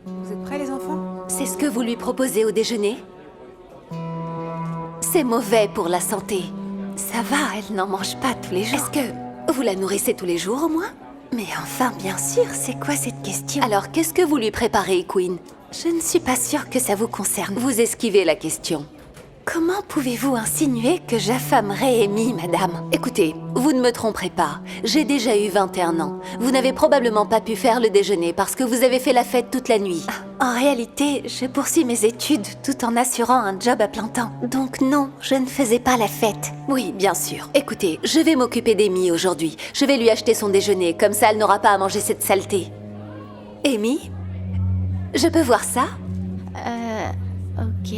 Vous êtes prêts, les enfants? C'est ce que vous lui proposez au déjeuner? C'est mauvais pour la santé. Ça va, elle n'en mange pas tous les jours. Est-ce que vous la nourrissez tous les jours au moins? Mais enfin, bien sûr, c'est quoi cette question? Alors, qu'est-ce que vous lui préparez, Queen? Je ne suis pas sûre que ça vous concerne. Vous esquivez la question. Comment pouvez-vous insinuer que j'affamerais Amy, madame? Écoutez, vous ne me tromperez pas. J'ai déjà eu 21 ans. Vous n'avez probablement pas pu faire le déjeuner parce que vous avez fait la fête toute la nuit. En réalité, je poursuis mes études tout en assurant un job à plein temps. Donc non, je ne faisais pas la fête. Oui, bien sûr. Écoutez, je vais m'occuper d'Amy aujourd'hui. Je vais lui acheter son déjeuner, comme ça elle n'aura pas à manger cette saleté. Amy? Je peux voir ça? Ok.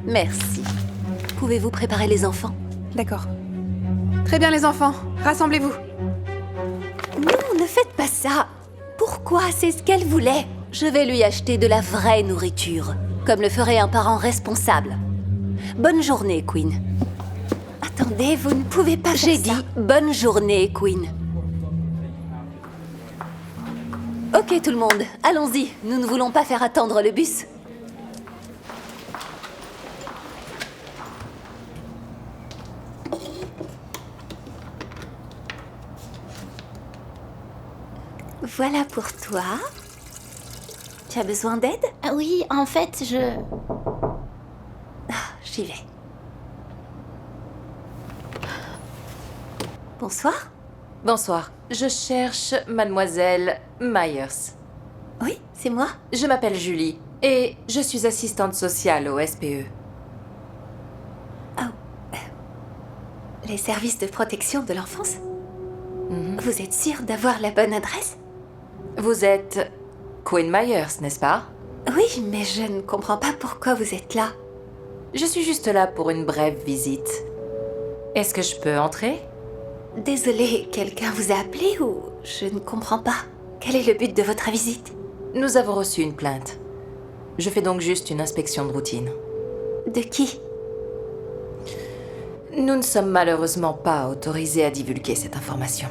Merci. Pouvez-vous préparer les enfants? D'accord. Très bien les enfants, rassemblez-vous. Non, ne faites pas ça. Pourquoi? C'est ce qu'elle voulait. Je vais lui acheter de la vraie nourriture, comme le ferait un parent responsable. Bonne journée, Queen. Attendez, vous ne pouvez pas faire ça. J'ai dit bonne journée, Queen. Ok tout le monde, allons-y. Nous ne voulons pas faire attendre le bus. Voilà pour toi. Tu as besoin d'aide? Ah oui, en fait, J'y vais. Bonsoir. Bonsoir. Je cherche Mademoiselle Myers. Oui, c'est moi. Je m'appelle Julie et je suis assistante sociale au SPE. Les services de protection de l'enfance? Vous êtes sûre d'avoir la bonne adresse? Vous êtes Queen Myers, n'est-ce pas? Oui, mais je ne comprends pas pourquoi vous êtes là. Je suis juste là pour une brève visite. Est-ce que je peux entrer? Désolée, quelqu'un vous a appelé ou... Je ne comprends pas. Quel est le but de votre visite? Nous avons reçu une plainte. Je fais donc juste une inspection de routine. De qui? Nous ne sommes malheureusement pas autorisés à divulguer cette information.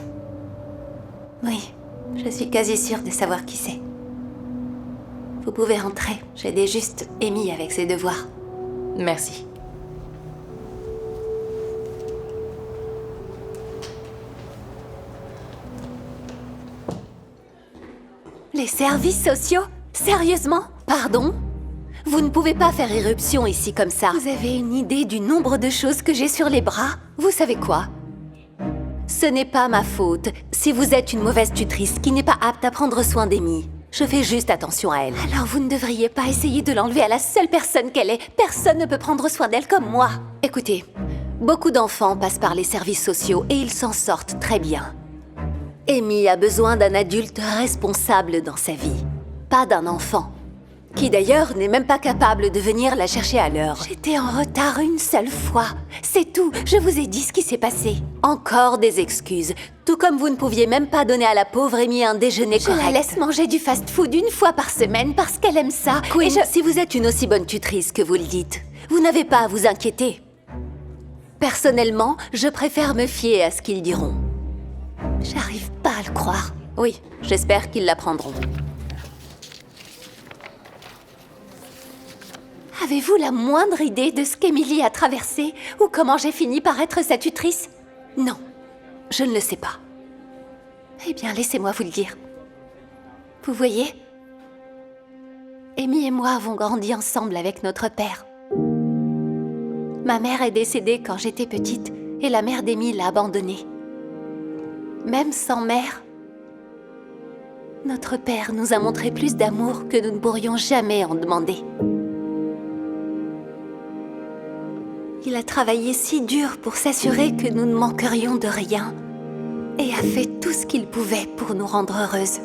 Oui, je suis quasi sûre de savoir qui c'est. Vous pouvez rentrer. J'aidais juste Amy avec ses devoirs. Merci. Les services sociaux? Sérieusement? Pardon? Vous ne pouvez pas faire irruption ici comme ça. Vous avez une idée du nombre de choses que j'ai sur les bras? Vous savez quoi? Ce n'est pas ma faute si vous êtes une mauvaise tutrice qui n'est pas apte à prendre soin d'Amy. Je fais juste attention à elle. Alors vous ne devriez pas essayer de l'enlever à la seule personne qu'elle est. Personne ne peut prendre soin d'elle comme moi. Écoutez, beaucoup d'enfants passent par les services sociaux et ils s'en sortent très bien. Amy a besoin d'un adulte responsable dans sa vie, pas d'un enfant. Qui d'ailleurs n'est même pas capable de venir la chercher à l'heure. J'étais en retard une seule fois. C'est tout, je vous ai dit ce qui s'est passé. Encore des excuses. Tout comme vous ne pouviez même pas donner à la pauvre Amy un déjeuner correct. Je la laisse manger du fast-food une fois par semaine parce qu'elle aime ça. Queen, si vous êtes une aussi bonne tutrice que vous le dites, vous n'avez pas à vous inquiéter. Personnellement, je préfère me fier à ce qu'ils diront. J'arrive pas à le croire. Oui, j'espère qu'ils l'apprendront. Avez-vous la moindre idée de ce qu'Émilie a traversé ou comment j'ai fini par être sa tutrice? Non, je ne le sais pas. Eh bien, laissez-moi vous le dire. Vous voyez, Amy et moi avons grandi ensemble avec notre père. Ma mère est décédée quand j'étais petite et la mère d'Amy l'a abandonnée. Même sans mère, notre père nous a montré plus d'amour que nous ne pourrions jamais en demander. Il a travaillé si dur pour s'assurer que nous ne manquerions de rien et a fait tout ce qu'il pouvait pour nous rendre heureuses.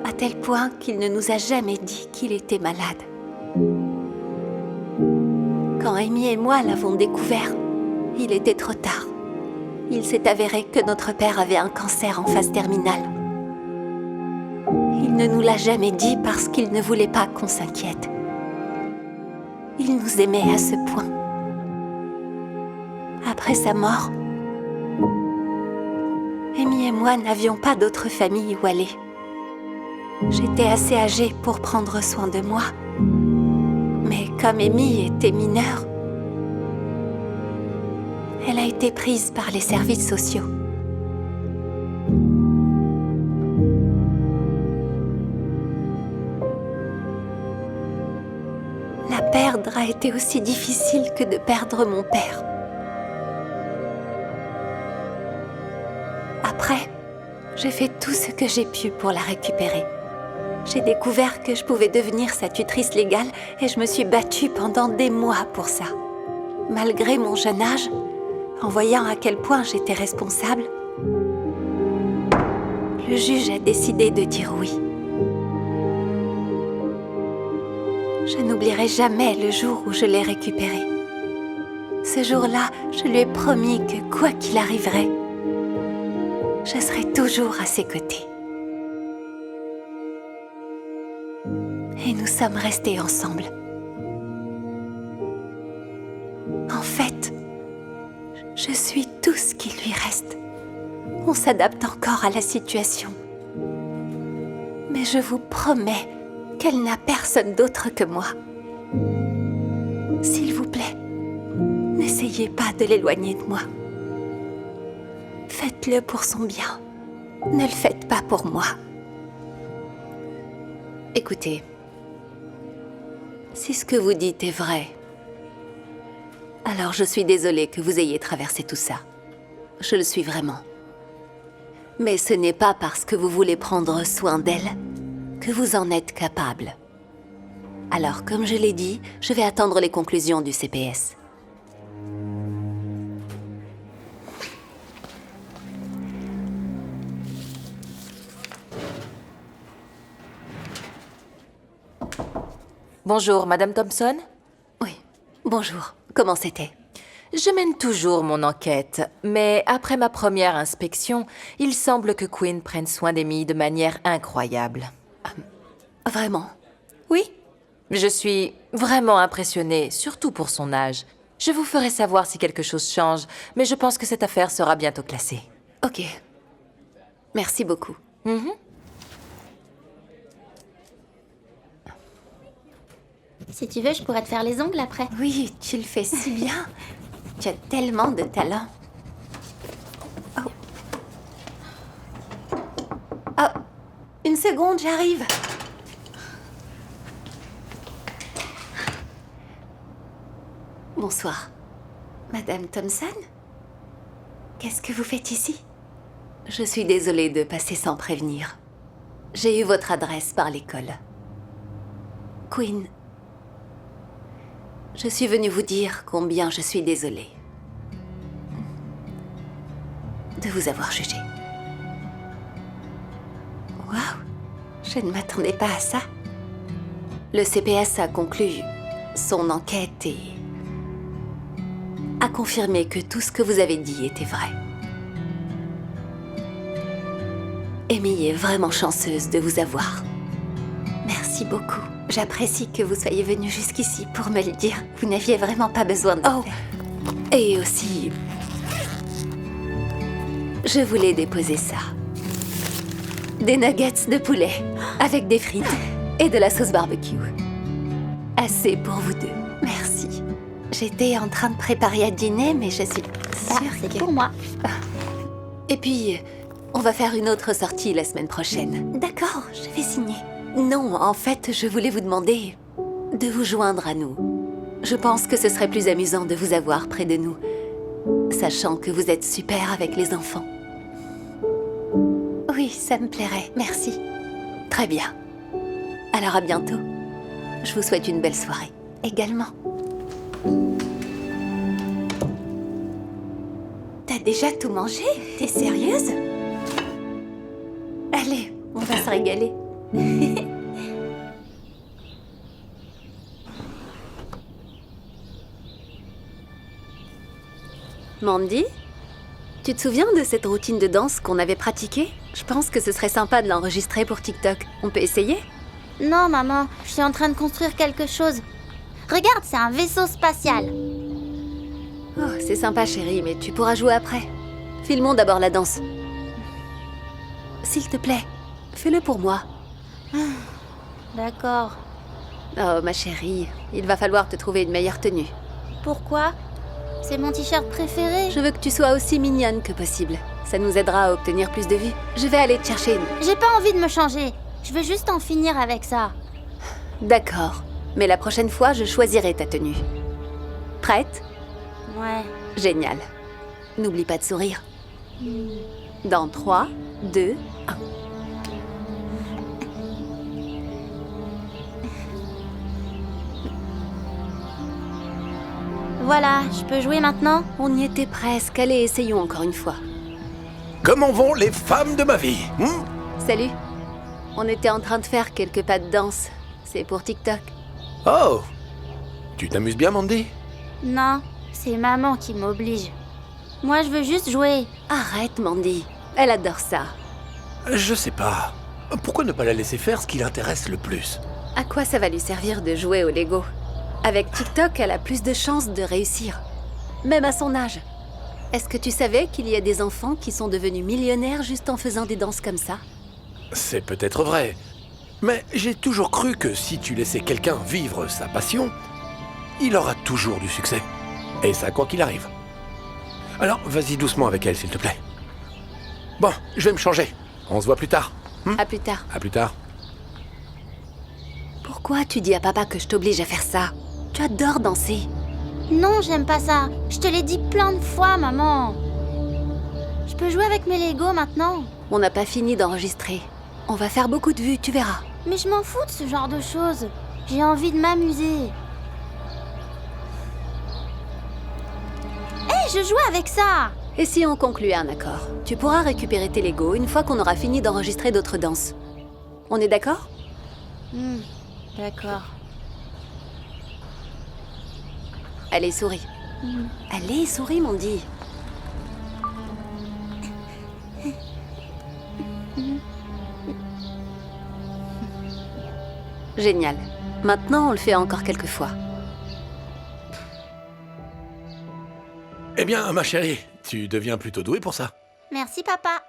À tel point qu'il ne nous a jamais dit qu'il était malade. Quand Amy et moi l'avons découvert, il était trop tard. Il s'est avéré que notre père avait un cancer en phase terminale. Il ne nous l'a jamais dit parce qu'il ne voulait pas qu'on s'inquiète. Il nous aimait à ce point. Après sa mort, Amy et moi n'avions pas d'autre famille où aller. J'étais assez âgée pour prendre soin de moi. Mais comme Amy était mineure, elle a été prise par les services sociaux. La perdre a été aussi difficile que de perdre mon père. Après, j'ai fait tout ce que j'ai pu pour la récupérer. J'ai découvert que je pouvais devenir sa tutrice légale et je me suis battue pendant des mois pour ça. Malgré mon jeune âge, en voyant à quel point j'étais responsable, le juge a décidé de dire oui. Je n'oublierai jamais le jour où je l'ai récupérée. Ce jour-là, je lui ai promis que quoi qu'il arriverait, je serai toujours à ses côtés. Et nous sommes restés ensemble. En fait, je suis tout ce qui lui reste. On s'adapte encore à la situation. Mais je vous promets qu'elle n'a personne d'autre que moi. S'il vous plaît, n'essayez pas de l'éloigner de moi. Faites-le pour son bien. Ne le faites pas pour moi. Écoutez, si ce que vous dites est vrai, alors je suis désolée que vous ayez traversé tout ça. Je le suis vraiment. Mais ce n'est pas parce que vous voulez prendre soin d'elle que vous en êtes capable. Alors, comme je l'ai dit, je vais attendre les conclusions du CPS. Bonjour, Madame Thompson. Oui, bonjour. Comment c'était? Je mène toujours mon enquête, mais après ma première inspection, il semble que Quinn prenne soin d'Amy de manière incroyable. Vraiment? Oui? Je suis vraiment impressionnée, surtout pour son âge. Je vous ferai savoir si quelque chose change, mais je pense que cette affaire sera bientôt classée. Ok. Merci beaucoup. Si tu veux, je pourrais te faire les ongles après. Oui, tu le fais si bien. Tu as tellement de talent. Oh. Oh, une seconde, j'arrive. Bonsoir. Madame Thompson? Qu'est-ce que vous faites ici? Je suis désolée de passer sans prévenir. J'ai eu votre adresse par l'école. Quinn, je suis venue vous dire combien je suis désolée de vous avoir jugé. Waouh, je ne m'attendais pas à ça. Le CPS a conclu son enquête et a confirmé que tout ce que vous avez dit était vrai. Amy est vraiment chanceuse de vous avoir. Merci beaucoup. J'apprécie que vous soyez venu jusqu'ici pour me le dire. Vous n'aviez vraiment pas besoin de le faire. Et aussi, je voulais déposer ça. Des nuggets de poulet avec des frites et de la sauce barbecue. Assez pour vous deux. Merci. J'étais en train de préparer à dîner, mais je suis sûre c'est que... pour moi. Et puis, on va faire une autre sortie la semaine prochaine. D'accord, je vais signer. Non, en fait, je voulais vous demander de vous joindre à nous. Je pense que ce serait plus amusant de vous avoir près de nous, sachant que vous êtes super avec les enfants. Oui, ça me plairait, merci. Très bien. Alors à bientôt. Je vous souhaite une belle soirée. Également. T'as déjà tout mangé? T'es sérieuse? Allez, on va se régaler. Mandy, tu te souviens de cette routine de danse qu'on avait pratiquée? Je pense que ce serait sympa de l'enregistrer pour TikTok. On peut essayer? Non, maman, je suis en train de construire quelque chose. Regarde, c'est un vaisseau spatial. Oh, c'est sympa, chérie, mais tu pourras jouer après. Filmons d'abord la danse. S'il te plaît, fais-le pour moi. D'accord. Oh, ma chérie, il va falloir te trouver une meilleure tenue. Pourquoi? C'est mon t-shirt préféré. Je veux que tu sois aussi mignonne que possible. Ça nous aidera à obtenir plus de vues. Je vais aller te chercher une... J'ai pas envie de me changer. Je veux juste en finir avec ça. D'accord. Mais la prochaine fois, je choisirai ta tenue. Prête? Ouais. Génial. N'oublie pas de sourire. Dans 3, 2, 1. Voilà, je peux jouer maintenant? On y était presque. Allez, essayons encore une fois. Comment vont les femmes de ma vie Salut. On était en train de faire quelques pas de danse. C'est pour TikTok. Oh! Tu t'amuses bien, Mandy? Non, c'est maman qui m'oblige. Moi, je veux juste jouer. Arrête, Mandy. Elle adore ça. Je sais pas. Pourquoi ne pas la laisser faire ce qui l'intéresse le plus? À quoi ça va lui servir de jouer au Lego? Avec TikTok, elle a plus de chances de réussir. Même à son âge. Est-ce que tu savais qu'il y a des enfants qui sont devenus millionnaires juste en faisant des danses comme ça? C'est peut-être vrai. Mais j'ai toujours cru que si tu laissais quelqu'un vivre sa passion, il aura toujours du succès. Et ça, quoi qu'il arrive. Alors, vas-y doucement avec elle, s'il te plaît. Bon, je vais me changer. On se voit plus tard. À plus tard. À plus tard. Pourquoi tu dis à papa que je t'oblige à faire ça? Tu adores danser. Non, j'aime pas ça. Je te l'ai dit plein de fois, maman. Je peux jouer avec mes Legos maintenant? On n'a pas fini d'enregistrer. On va faire beaucoup de vues, tu verras. Mais je m'en fous de ce genre de choses. J'ai envie de m'amuser. Hé, je joue avec ça! Et si on concluait un accord? Tu pourras récupérer tes Legos une fois qu'on aura fini d'enregistrer d'autres danses. On est d'accord? D'accord. Allez, souris. Allez, souris, Mandy. Génial. Maintenant, on le fait encore quelques fois. Eh bien, ma chérie, tu deviens plutôt douée pour ça. Merci, papa.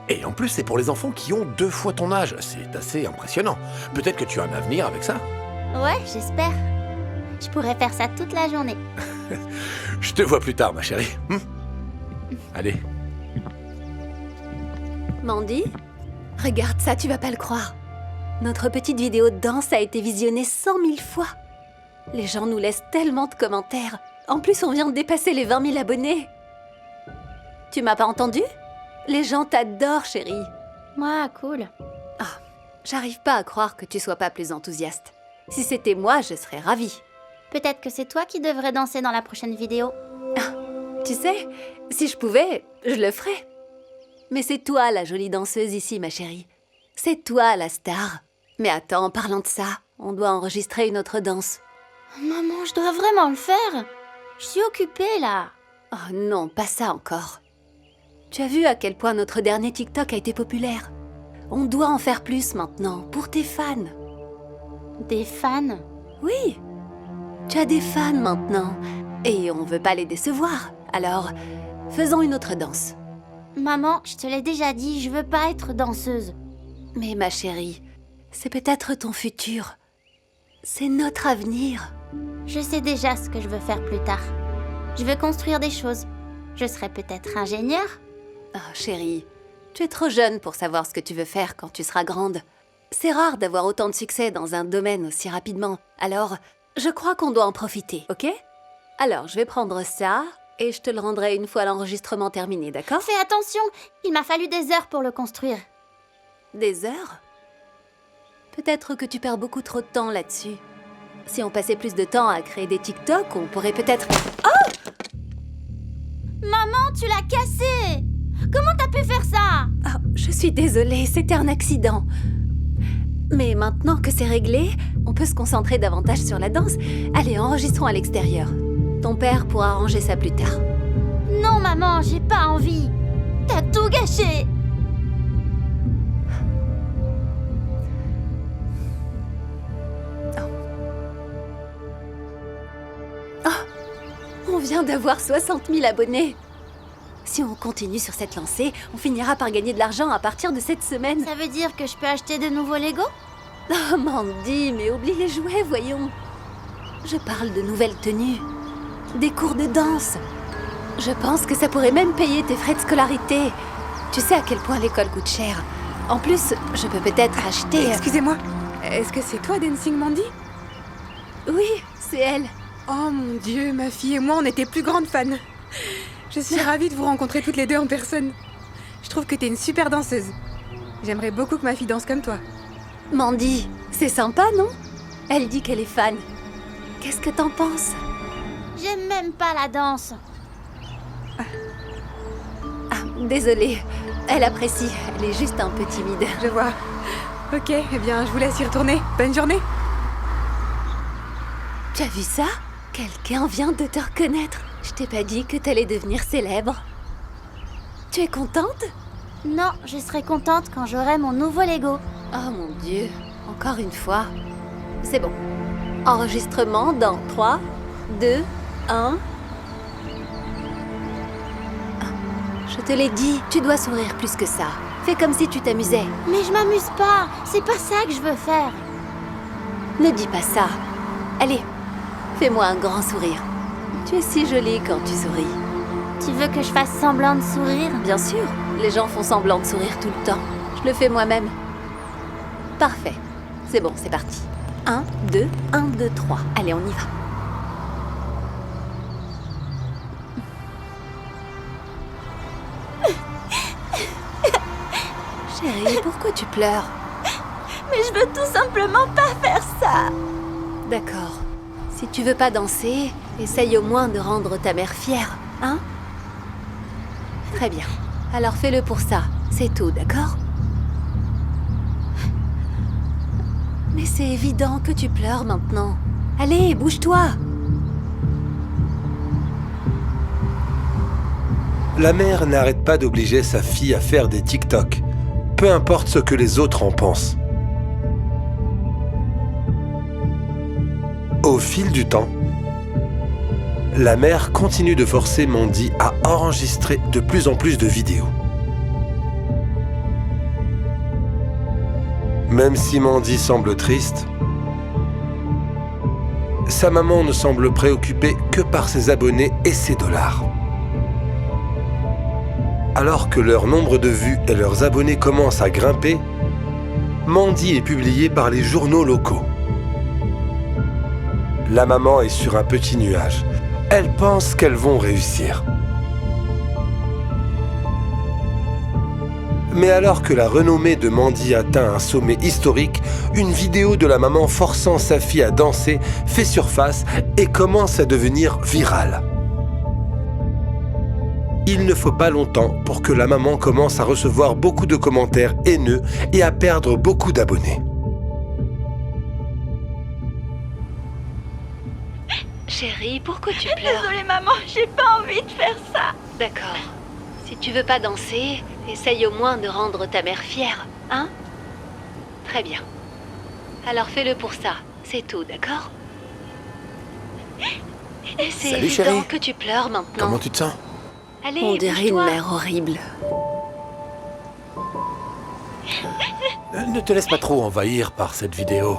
Et en plus, c'est pour les enfants qui ont 2 fois ton âge. C'est assez impressionnant. Peut-être que tu as un avenir avec ça. Ouais, j'espère. Je pourrais faire ça toute la journée. Je te vois plus tard, ma chérie. Allez. Mandy, regarde ça, tu vas pas le croire. Notre petite vidéo de danse a été visionnée 100 000 fois. Les gens nous laissent tellement de commentaires. En plus, on vient de dépasser les 20 000 abonnés. Tu m'as pas entendu? Les gens t'adorent, chérie. Ouais, cool. J'arrive pas à croire que tu sois pas plus enthousiaste. Si c'était moi, je serais ravie. Peut-être que c'est toi qui devrais danser dans la prochaine vidéo. Tu sais, si je pouvais, je le ferais. Mais c'est toi la jolie danseuse ici, ma chérie. C'est toi la star. Mais attends, en parlant de ça, on doit enregistrer une autre danse. Maman, je dois vraiment le faire. Je suis occupée, là. Oh non, pas ça encore. Tu as vu à quel point notre dernier TikTok a été populaire? On doit en faire plus maintenant, pour tes fans. Des fans? Oui. Tu as des fans maintenant. Et on veut pas les décevoir. Alors, faisons une autre danse. Maman, je te l'ai déjà dit, je veux pas être danseuse. Mais ma chérie, c'est peut-être ton futur. C'est notre avenir. Je sais déjà ce que je veux faire plus tard. Je veux construire des choses. Je serai peut-être ingénieure. Oh, chérie, tu es trop jeune pour savoir ce que tu veux faire quand tu seras grande. C'est rare d'avoir autant de succès dans un domaine aussi rapidement. Alors, je crois qu'on doit en profiter, ok? Alors, je vais prendre ça et je te le rendrai une fois l'enregistrement terminé, d'accord? Fais attention, il m'a fallu des heures pour le construire. Des heures? Peut-être que tu perds beaucoup trop de temps là-dessus. Si on passait plus de temps à créer des TikTok, on pourrait peut-être... Oh! Maman, tu l'as cassé! Comment t'as pu faire ça? Oh, je suis désolée, c'était un accident. Mais maintenant que c'est réglé, on peut se concentrer davantage sur la danse. Allez, enregistrons à l'extérieur. Ton père pourra arranger ça plus tard. Non, maman, j'ai pas envie. T'as tout gâché. On vient d'avoir 60 000 abonnés. si on continue sur cette lancée, on finira par gagner de l'argent à partir de cette semaine. Ça veut dire que je peux acheter de nouveaux Lego? Oh, Mandy, mais oublie les jouets, voyons. Je parle de nouvelles tenues, des cours de danse. Je pense que ça pourrait même payer tes frais de scolarité. Tu sais à quel point l'école coûte cher. En plus, je peux peut-être acheter... Excusez-moi, est-ce que c'est toi, Dancing Mandy? Oui, c'est elle. Oh mon Dieu, ma fille et moi, on était plus grandes fans. Je suis ravie de vous rencontrer toutes les deux en personne. Je trouve que t'es une super danseuse. J'aimerais beaucoup que ma fille danse comme toi. Mandy, c'est sympa, non? Elle dit qu'elle est fan. Qu'est-ce que t'en penses? J'aime même pas la danse. Ah, désolée. Elle apprécie. Elle est juste un peu timide. Je vois. Ok, eh bien, je vous laisse y retourner. Bonne journée. Tu as vu ça? Quelqu'un vient de te reconnaître. Je t'ai pas dit que t'allais devenir célèbre. Tu es contente? Non, je serai contente quand j'aurai mon nouveau Lego. Oh mon Dieu, encore une fois. C'est bon. Enregistrement dans 3, 2, 1... Je te l'ai dit, tu dois sourire plus que ça. Fais comme si tu t'amusais. Mais je m'amuse pas. C'est pas ça que je veux faire. Ne dis pas ça. Allez, fais-moi un grand sourire. Tu es si jolie quand tu souris. Tu veux que je fasse semblant de sourire? Bien sûr, les gens font semblant de sourire tout le temps. Je le fais moi-même. Parfait. C'est bon, c'est parti. 1, 2, 1, 2, 3. Allez, on y va. Chérie, pourquoi tu pleures? Mais je veux tout simplement pas faire ça. D'accord. Si tu veux pas danser, essaye au moins de rendre ta mère fière, hein? Très bien. Alors fais-le pour ça. C'est tout, d'accord? Mais c'est évident que tu pleures maintenant. Allez, bouge-toi! La mère n'arrête pas d'obliger sa fille à faire des TikTok, peu importe ce que les autres en pensent. Au fil du temps, la mère continue de forcer Mandy à enregistrer de plus en plus de vidéos. Même si Mandy semble triste, sa maman ne semble préoccupée que par ses abonnés et ses dollars. Alors que leur nombre de vues et leurs abonnés commencent à grimper, Mandy est publiée par les journaux locaux. La maman est sur un petit nuage. Elle pense qu'elles vont réussir. Mais alors que la renommée de Mandy atteint un sommet historique, une vidéo de la maman forçant sa fille à danser fait surface et commence à devenir virale. Il ne faut pas longtemps pour que la maman commence à recevoir beaucoup de commentaires haineux et à perdre beaucoup d'abonnés. Chérie, pourquoi tu pleures? Désolée maman, j'ai pas envie de faire ça. D'accord. Si tu veux pas danser, essaye au moins de rendre ta mère fière, hein? Très bien. Alors fais-le pour ça, c'est tout, d'accord? Et c'est Salut, évident chérie. que tu pleures maintenant. Comment tu te sens? Allez, On dirait une bouge-toi. mère horrible. Ne te laisse pas trop envahir par cette vidéo.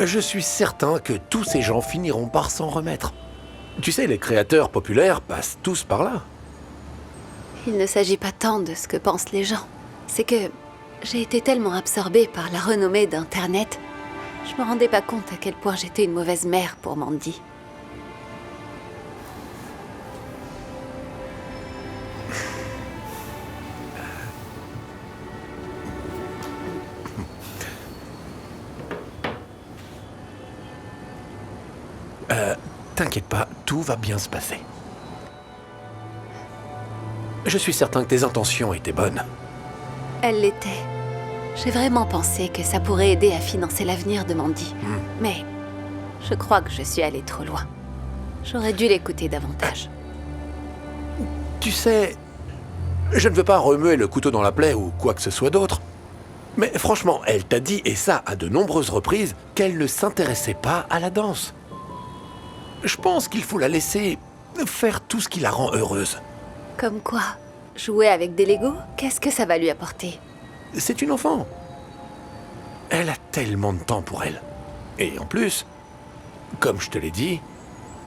Je suis certain que tous ces gens finiront par s'en remettre. Tu sais, les créateurs populaires passent tous par là. Il ne s'agit pas tant de ce que pensent les gens. C'est que j'ai été tellement absorbée par la renommée d'Internet, je me rendais pas compte à quel point j'étais une mauvaise mère pour Mandy. T'inquiète pas, tout va bien se passer. Je suis certain que tes intentions étaient bonnes. Elle l'était. J'ai vraiment pensé que ça pourrait aider à financer l'avenir de Mandy. Mais je crois que je suis allée trop loin. J'aurais dû l'écouter davantage. Tu sais, je ne veux pas remuer le couteau dans la plaie ou quoi que ce soit d'autre. Mais franchement, elle t'a dit, et ça à de nombreuses reprises, qu'elle ne s'intéressait pas à la danse. Je pense qu'il faut la laisser faire tout ce qui la rend heureuse. Comme quoi? Jouer avec des Legos? Qu'est-ce que ça va lui apporter? C'est une enfant. Elle a tellement de temps pour elle. Et en plus, comme je te l'ai dit,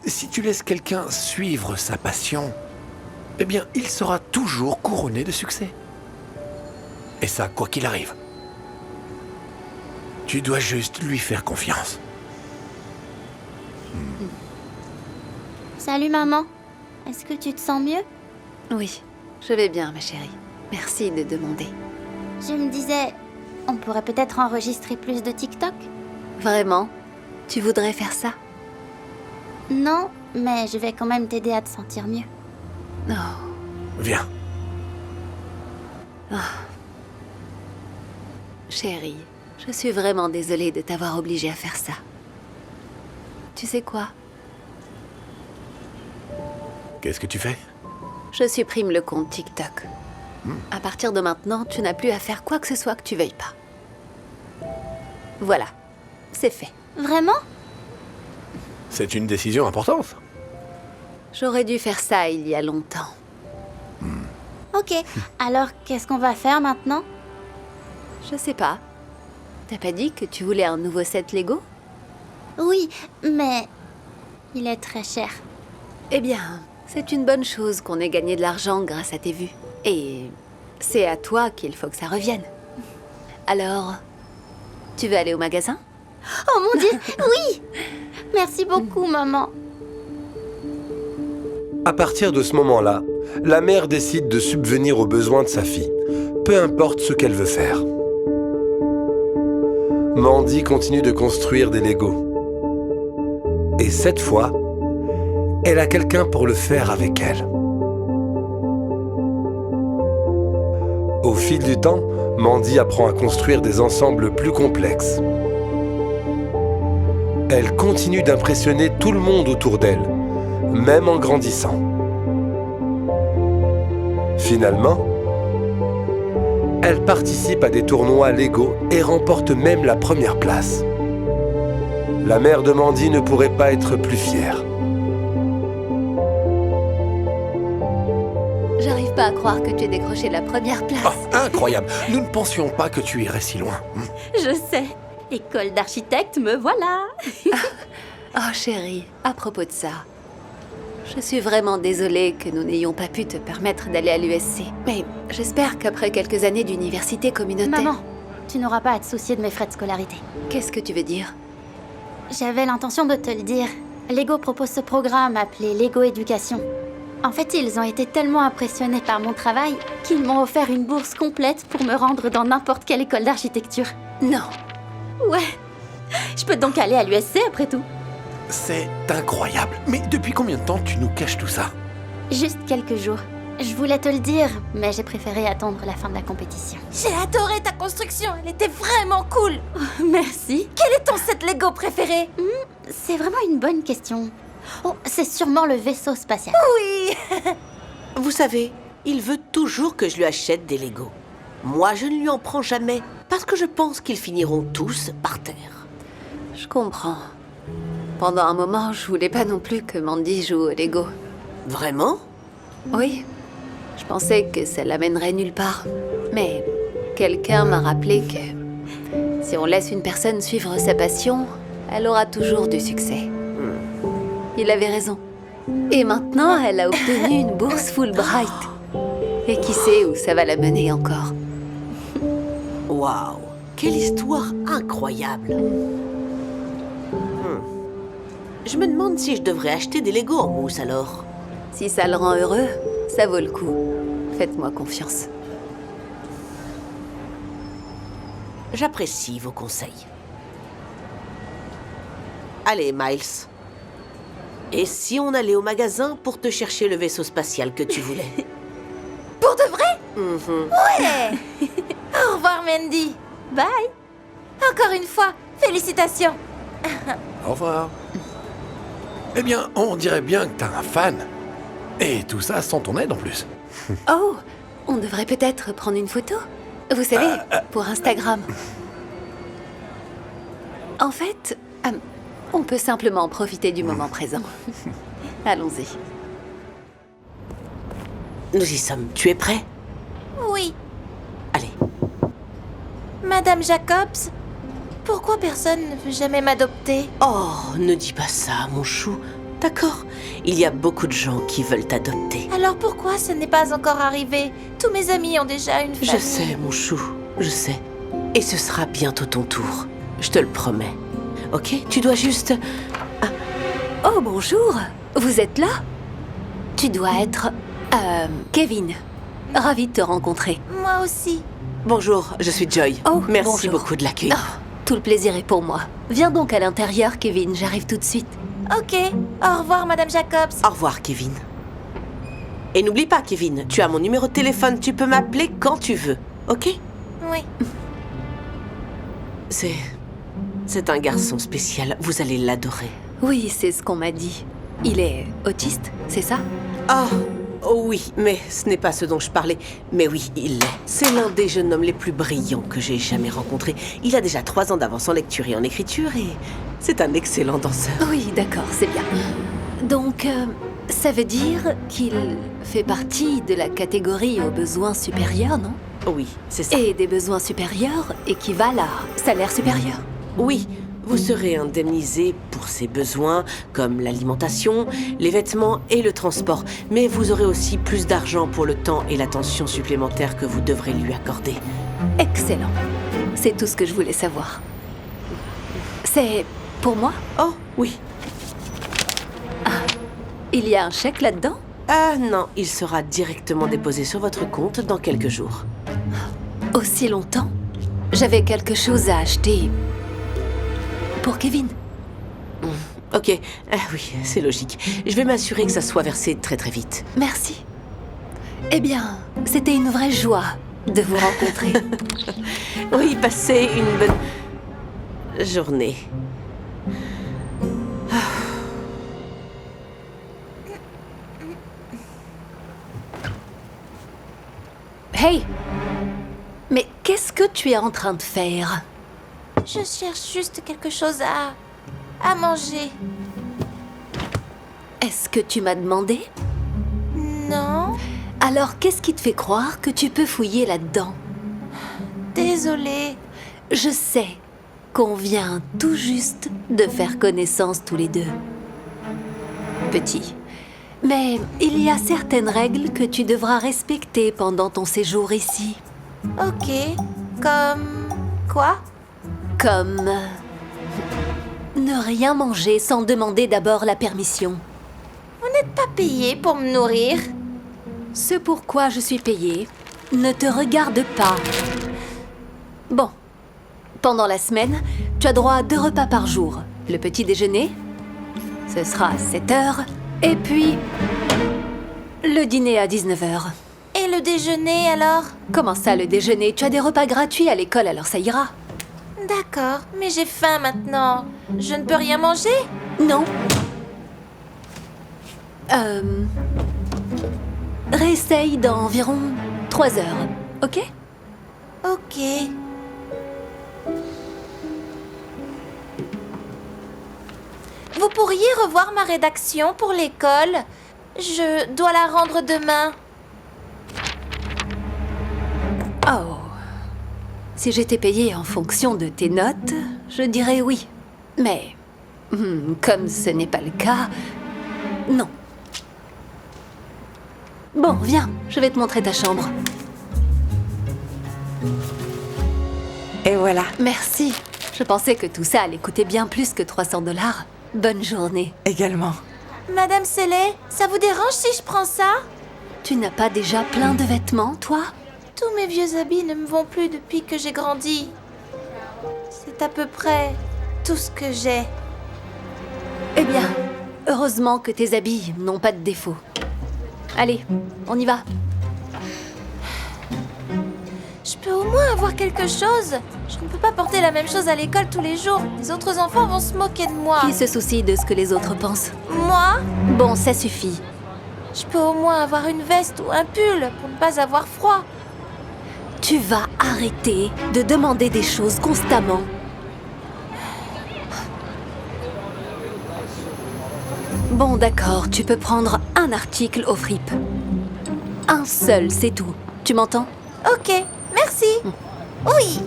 si tu laisses quelqu'un suivre sa passion, eh bien, il sera toujours couronné de succès. Et ça, quoi qu'il arrive. Tu dois juste lui faire confiance. Salut maman. Est-ce que tu te sens mieux? Oui, je vais bien, ma chérie. Merci de demander. Je me disais, on pourrait peut-être enregistrer plus de TikTok? Vraiment? Tu voudrais faire ça? Non, mais je vais quand même t'aider à te sentir mieux. Non. Viens. Chérie, je suis vraiment désolée de t'avoir obligée à faire ça. Tu sais quoi? Qu'est-ce que tu fais? Je supprime le compte TikTok. À partir de maintenant, tu n'as plus à faire quoi que ce soit que tu veuilles pas. Voilà, c'est fait. Vraiment? C'est une décision importante. J'aurais dû faire ça il y a longtemps. Ok, alors qu'est-ce qu'on va faire maintenant? Je sais pas. T'as pas dit que tu voulais un nouveau set Lego? Oui, mais il est très cher. Eh bien, c'est une bonne chose qu'on ait gagné de l'argent grâce à tes vues. Et c'est à toi qu'il faut que ça revienne. Alors, tu veux aller au magasin? Oh mon Dieu, oui! Merci beaucoup, maman. À partir de ce moment-là, la mère décide de subvenir aux besoins de sa fille, peu importe ce qu'elle veut faire. Mandy continue de construire des Legos. Et cette fois, elle a quelqu'un pour le faire avec elle. Au fil du temps, Mandy apprend à construire des ensembles plus complexes. Elle continue d'impressionner tout le monde autour d'elle, même en grandissant. Finalement, elle participe à des tournois Lego et remporte même la première place. La mère de Mandy ne pourrait pas être plus fière. J'arrive pas à croire que tu aies décroché la première place. Oh, incroyable. Nous ne pensions pas que tu irais si loin. Je sais. École d'architecte, me voilà. Oh chérie, à propos de ça, je suis vraiment désolée que nous n'ayons pas pu te permettre d'aller à l'USC. Mais j'espère qu'après quelques années d'université communautaire... Maman, tu n'auras pas à te soucier de mes frais de scolarité. Qu'est-ce que tu veux dire? J'avais l'intention de te le dire. Lego propose ce programme appelé Lego Éducation. En fait, ils ont été tellement impressionnés par mon travail qu'ils m'ont offert une bourse complète pour me rendre dans n'importe quelle école d'architecture. Non. Ouais. Je peux donc aller à l'USC après tout. C'est incroyable. Mais depuis combien de temps tu nous caches tout ça? Juste quelques jours. Je voulais te le dire, mais j'ai préféré attendre la fin de la compétition. J'ai adoré ta construction, elle était vraiment cool. Oh, merci. Quel est ton set Lego préféré? C'est vraiment une bonne question. Oh, c'est sûrement le vaisseau spatial. Oui. Vous savez, il veut toujours que je lui achète des Lego. Moi, je ne lui en prends jamais, parce que je pense qu'ils finiront tous par terre. Je comprends. Pendant un moment, je voulais pas non plus que Mandy joue au Lego. Vraiment? Oui. Je pensais que ça l'amènerait nulle part. Mais quelqu'un m'a rappelé que si on laisse une personne suivre sa passion, elle aura toujours du succès. Il avait raison. Et maintenant, elle a obtenu une bourse Fulbright. Et qui sait où ça va la mener encore. Waouh, quelle histoire incroyable. Je me demande si je devrais acheter des Lego en mousse alors. Si ça le rend heureux, ça vaut le coup. Faites-moi confiance. J'apprécie vos conseils. Allez, Miles. Et si on allait au magasin pour te chercher le vaisseau spatial que tu voulais? Pour de vrai? Ouais. Au revoir, Mandy. Bye. Encore une fois, félicitations. Au revoir. Eh bien, on dirait bien que t'as un fan. Et tout ça sans ton aide en plus. Oh, on devrait peut-être prendre une photo. Vous savez, pour Instagram. En fait, on peut simplement profiter du moment présent. Allons-y. nous y sommes. Tu es prêt? Oui. Allez. Madame Jacobs, pourquoi personne ne veut jamais m'adopter? Oh, ne dis pas ça, mon chou. D'accord, il y a beaucoup de gens qui veulent t'adopter. Alors pourquoi ce n'est pas encore arrivé? Tous mes amis ont déjà une famille. Je sais, mon chou, je sais. Et ce sera bientôt ton tour. Je te le promets. Ok? Tu dois juste... Oh, bonjour. Vous êtes là? Tu dois être... Kevin. Ravi de te rencontrer. Moi aussi. Bonjour, je suis Joy. Oh, merci bonjour. beaucoup de l'accueil. Oh, tout le plaisir est pour moi. Viens donc à l'intérieur, Kevin. J'arrive tout de suite. Ok. Au revoir, Madame Jacobs. Au revoir, Kevin. Et n'oublie pas, Kevin, tu as mon numéro de téléphone. Tu peux m'appeler quand tu veux. Ok? Oui. C'est un garçon spécial. Vous allez l'adorer. Oui, c'est ce qu'on m'a dit. Il est autiste, c'est ça? Oh oui, mais ce n'est pas ce dont je parlais. Mais oui, il l'est. C'est l'un des jeunes hommes les plus brillants que j'ai jamais rencontrés. Il a déjà 3 ans d'avance en lecture et en écriture et c'est un excellent danseur. Oui, d'accord, c'est bien. Donc, ça veut dire qu'il fait partie de la catégorie aux besoins supérieurs, non? Oui, c'est ça. Et des besoins supérieurs équivalent à salaire supérieur. Oui, vous serez indemnisé pour ses besoins, comme l'alimentation, les vêtements et le transport. Mais vous aurez aussi plus d'argent pour le temps et l'attention supplémentaire que vous devrez lui accorder. Excellent. C'est tout ce que je voulais savoir. C'est pour moi? Oh, oui. Il y a un chèque là-dedans? Ah non, il sera directement déposé sur votre compte dans quelques jours. Aussi longtemps? J'avais quelque chose à acheter. Pour Kevin. Ok, oui, c'est logique. Je vais m'assurer que ça soit versé très très vite. Merci. Eh bien, c'était une vraie joie de vous rencontrer. Oui, passez une bonne journée. Hey! Mais qu'est-ce que tu es en train de faire? Je cherche juste quelque chose à manger. Est-ce que tu m'as demandé? Non. Alors qu'est-ce qui te fait croire que tu peux fouiller là-dedans? Désolée. Je sais qu'on vient tout juste de faire connaissance tous les deux. Petit. Mais il y a certaines règles que tu devras respecter pendant ton séjour ici. Ok. Comme... quoi? Comme... ne rien manger sans demander d'abord la permission. Vous n'êtes pas payé pour me nourrir. Ce pourquoi je suis payée ne te regarde pas. Bon. Pendant la semaine, tu as droit à 2 repas par jour. Le petit déjeuner, ce sera à 7 heures. Et puis, le dîner à 19 heures. Et le déjeuner alors? Comment ça, le déjeuner? Tu as des repas gratuits à l'école, alors ça ira. D'accord, mais j'ai faim maintenant. Je ne peux rien manger? Non. Réessaye dans environ 3 heures, ok? Ok. Vous pourriez revoir ma rédaction pour l'école? Je dois la rendre demain. Oh. Si j'étais payée en fonction de tes notes, je dirais oui. Mais, comme ce n'est pas le cas, non. Bon, viens, je vais te montrer ta chambre. Et voilà. Merci. Je pensais que tout ça allait coûter bien plus que 300 $. Bonne journée. Également. Madame Selley, ça vous dérange si je prends ça? Tu n'as pas déjà plein de vêtements, toi? Tous mes vieux habits ne me vont plus depuis que j'ai grandi. C'est à peu près tout ce que j'ai. Eh bien, heureusement que tes habits n'ont pas de défaut. Allez, on y va. Je peux au moins avoir quelque chose. Je ne peux pas porter la même chose à l'école tous les jours. Les autres enfants vont se moquer de moi. Qui se soucie de ce que les autres pensent? Moi? Bon, ça suffit. Je peux au moins avoir une veste ou un pull pour ne pas avoir froid. Tu vas arrêter de demander des choses constamment. Bon, d'accord, tu peux prendre un article aux fripes. Un seul, c'est tout. Tu m'entends? Ok, merci. Oui.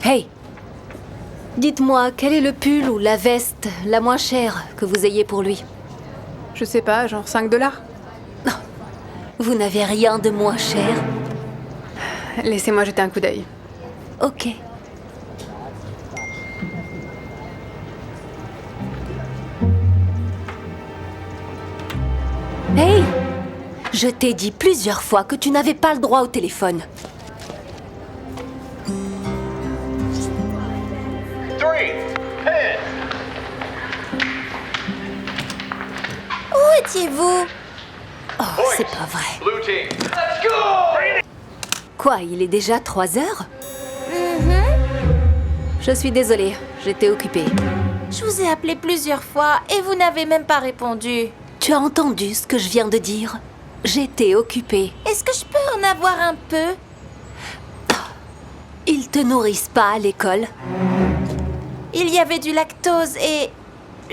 Hey! Dites-moi, quel est le pull ou la veste la moins chère que vous ayez pour lui? Je sais pas, genre 5 $. Vous n'avez rien de moins cher? Laissez-moi jeter un coup d'œil. Ok. Hey! Je t'ai dit plusieurs fois que tu n'avais pas le droit au téléphone. Où étiez-vous? Oh, c'est pas vrai. Quoi, il est déjà 3 heures? Je suis désolée, j'étais occupée. Je vous ai appelé plusieurs fois et vous n'avez même pas répondu. Tu as entendu ce que je viens de dire? J'étais occupée. Est-ce que je peux en avoir un peu? Ils te nourrissent pas à l'école? Il y avait du lactose et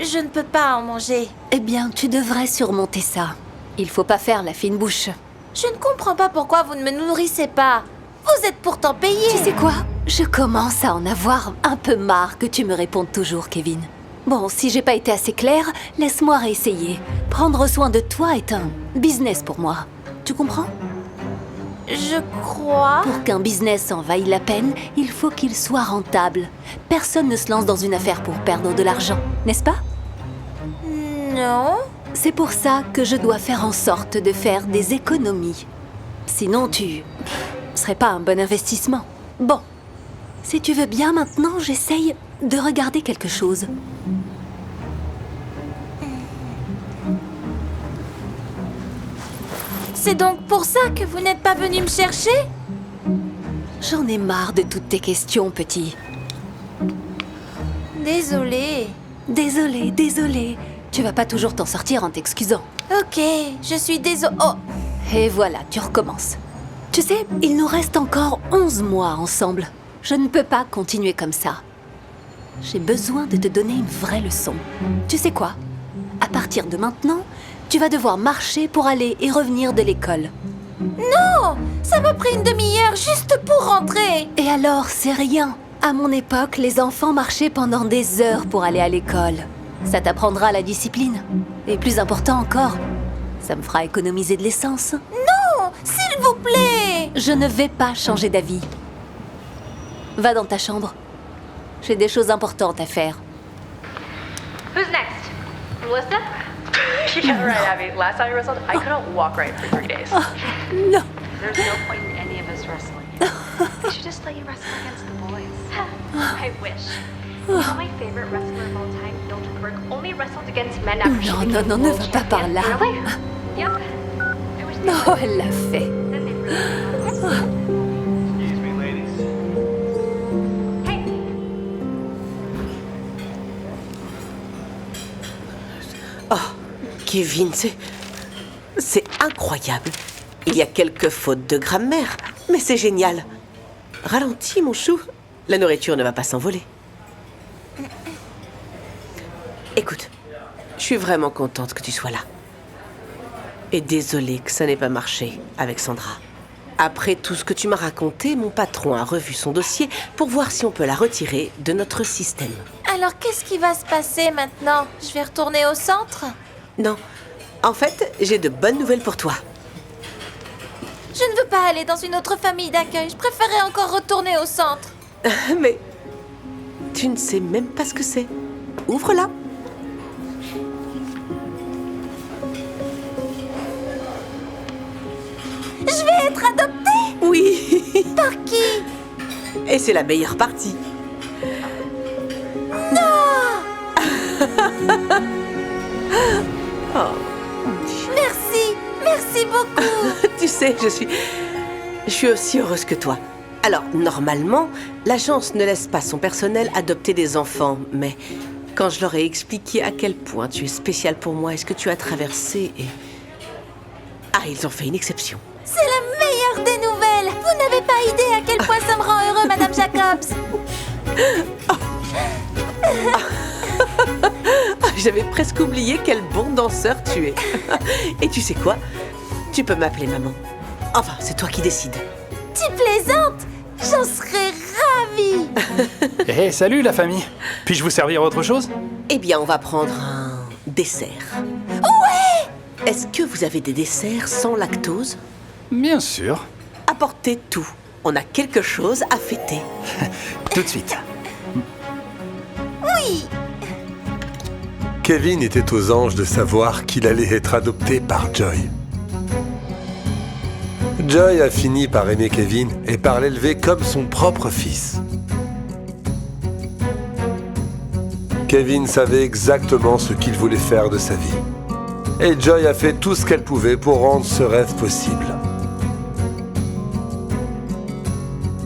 je ne peux pas en manger. Eh bien, tu devrais surmonter ça. Il faut pas faire la fine bouche. Je ne comprends pas pourquoi vous ne me nourrissez pas. Vous êtes pourtant payé. Tu sais quoi? Je commence à en avoir un peu marre que tu me répondes toujours, Kevin. Bon, si j'ai pas été assez claire, laisse-moi réessayer. Prendre soin de toi est un business pour moi. Tu comprends? Je crois... Pour qu'un business en vaille la peine, il faut qu'il soit rentable. Personne ne se lance dans une affaire pour perdre de l'argent, n'est-ce pas? Non. C'est pour ça que je dois faire en sorte de faire des économies. Sinon, tu serais pas un bon investissement. Bon, si tu veux bien maintenant, j'essaye de regarder quelque chose. C'est donc pour ça que vous n'êtes pas venu me chercher? J'en ai marre de toutes tes questions, petit. Désolée. Désolée. Tu vas pas toujours t'en sortir en t'excusant. Ok, je suis désolée. Oh. Et voilà, tu recommences. Tu sais, il nous reste encore 11 mois ensemble. Je ne peux pas continuer comme ça. J'ai besoin de te donner une vraie leçon. Tu sais quoi? À partir de maintenant, tu vas devoir marcher pour aller et revenir de l'école. Non! Ça m'a pris une demi-heure juste pour rentrer! Et alors, c'est rien. À mon époque, les enfants marchaient pendant des heures pour aller à l'école. Ça t'apprendra la discipline. Et plus important encore, ça me fera économiser de l'essence. Non! S'il vous plaît! Je ne vais pas changer d'avis. Va dans ta chambre. J'ai des choses importantes à faire. Who's next? Melissa? Yeah, right, Abby. Last time you wrestled, I couldn't walk right for 3 days. No. There's no point in any of us wrestling. They should just let you wrestle against the boys. I wish. You know my favorite wrestler of all time, Mildred Burke, only wrestled against men after she became Non, ne world va pas par champion. là. Really? Yep. I wish they Non, would. elle l'a fait. Then they'd really Excuse me, ladies. Oh, Kevin, c'est incroyable. Il y a quelques fautes de grammaire, mais c'est génial. Ralentis, mon chou. La nourriture ne va pas s'envoler. Écoute, je suis vraiment contente que tu sois là. Et désolée que ça n'ait pas marché avec Sandra. Après tout ce que tu m'as raconté, mon patron a revu son dossier pour voir si on peut la retirer de notre système. Alors qu'est-ce qui va se passer maintenant? Je vais retourner au centre? Non, en fait, j'ai de bonnes nouvelles pour toi. Je ne veux pas aller dans une autre famille d'accueil. Je préférerais encore retourner au centre. Mais tu ne sais même pas ce que c'est. Ouvre-la. Je vais être adoptée? Oui. Par qui? Et c'est la meilleure partie. Non! Oh. Merci beaucoup. Tu sais, je suis aussi heureuse que toi. Alors, normalement, l'agence ne laisse pas son personnel adopter des enfants, mais quand je leur ai expliqué à quel point tu es spécial pour moi et ce que tu as traversé, ils ont fait une exception. C'est la meilleure des nouvelles. Vous n'avez pas idée à quel point ça me rend heureux, Madame Jacobs. J'avais presque oublié quel bon danseur tu es. Et tu sais quoi? Tu peux m'appeler maman. Enfin, c'est toi qui décides. Tu plaisantes? J'en serais ravie. Eh, salut la famille. Puis-je vous servir autre chose? Eh bien, on va prendre un dessert. Ouais! Est-ce que vous avez des desserts sans lactose? Bien sûr. Apportez tout. On a quelque chose à fêter. Tout de suite. Oui. Kevin était aux anges de savoir qu'il allait être adopté par Joy. Joy a fini par aimer Kevin et par l'élever comme son propre fils. Kevin savait exactement ce qu'il voulait faire de sa vie. Et Joy a fait tout ce qu'elle pouvait pour rendre ce rêve possible.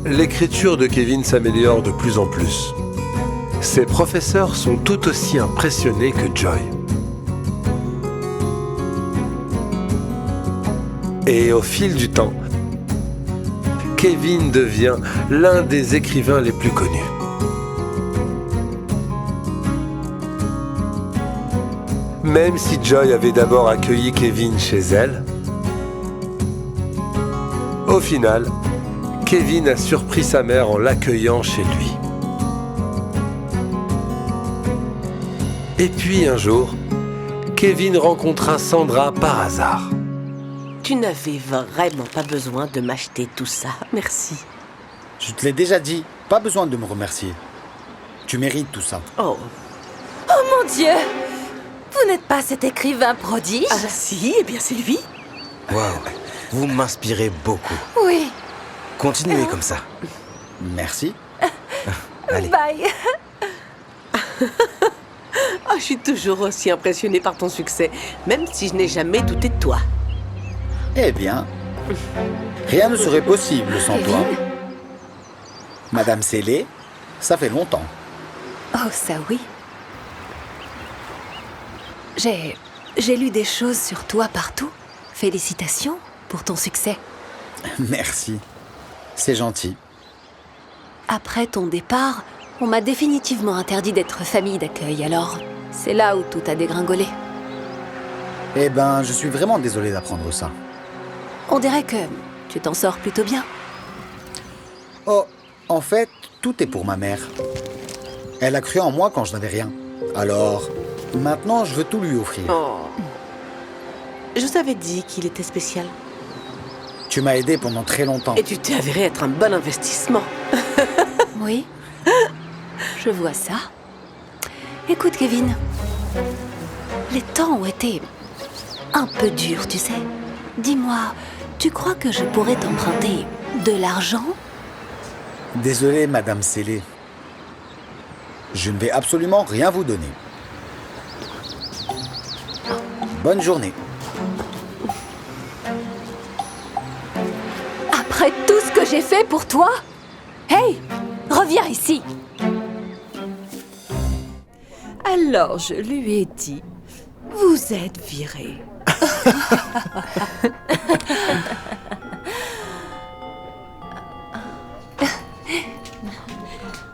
L'écriture de Kevin s'améliore de plus en plus. Ses professeurs sont tout aussi impressionnés que Joy. Et au fil du temps, Kevin devient l'un des écrivains les plus connus. Même si Joy avait d'abord accueilli Kevin chez elle, au final, Kevin a surpris sa mère en l'accueillant chez lui. Et puis un jour, Kevin rencontra Sandra par hasard. Tu n'avais vraiment pas besoin de m'acheter tout ça, merci. Je te l'ai déjà dit, pas besoin de me remercier. Tu mérites tout ça. Oh. Oh mon Dieu! Vous n'êtes pas cet écrivain prodige? Ah si, eh bien c'est lui. Waouh, vous m'inspirez beaucoup. Oui. Continuez comme ça. Merci. Allez. Bye. Oh, je suis toujours aussi impressionnée par ton succès, même si je n'ai jamais douté de toi. Eh bien, rien ne serait possible sans toi. Madame Célé, ça fait longtemps. Oh, ça oui. J'ai lu des choses sur toi partout. Félicitations pour ton succès. Merci. C'est gentil. Après ton départ, on m'a définitivement interdit d'être famille d'accueil, alors c'est là où tout a dégringolé. Eh ben, je suis vraiment désolé d'apprendre ça. On dirait que tu t'en sors plutôt bien. Oh, en fait, tout est pour ma mère. Elle a cru en moi quand je n'avais rien. Alors, maintenant, je veux tout lui offrir. Oh. Je t'avais dit qu'il était spécial. Tu m'as aidé pendant très longtemps. Et tu t'es avéré être un bon investissement. Oui, je vois ça. Écoute, Kevin, les temps ont été un peu durs, tu sais. Dis-moi, tu crois que je pourrais t'emprunter de l'argent? Désolé, Madame Célé. Je ne vais absolument rien vous donner. Bonne journée. Après tout ce que j'ai fait pour toi? Hey, reviens ici. Alors je lui ai dit, vous êtes viré.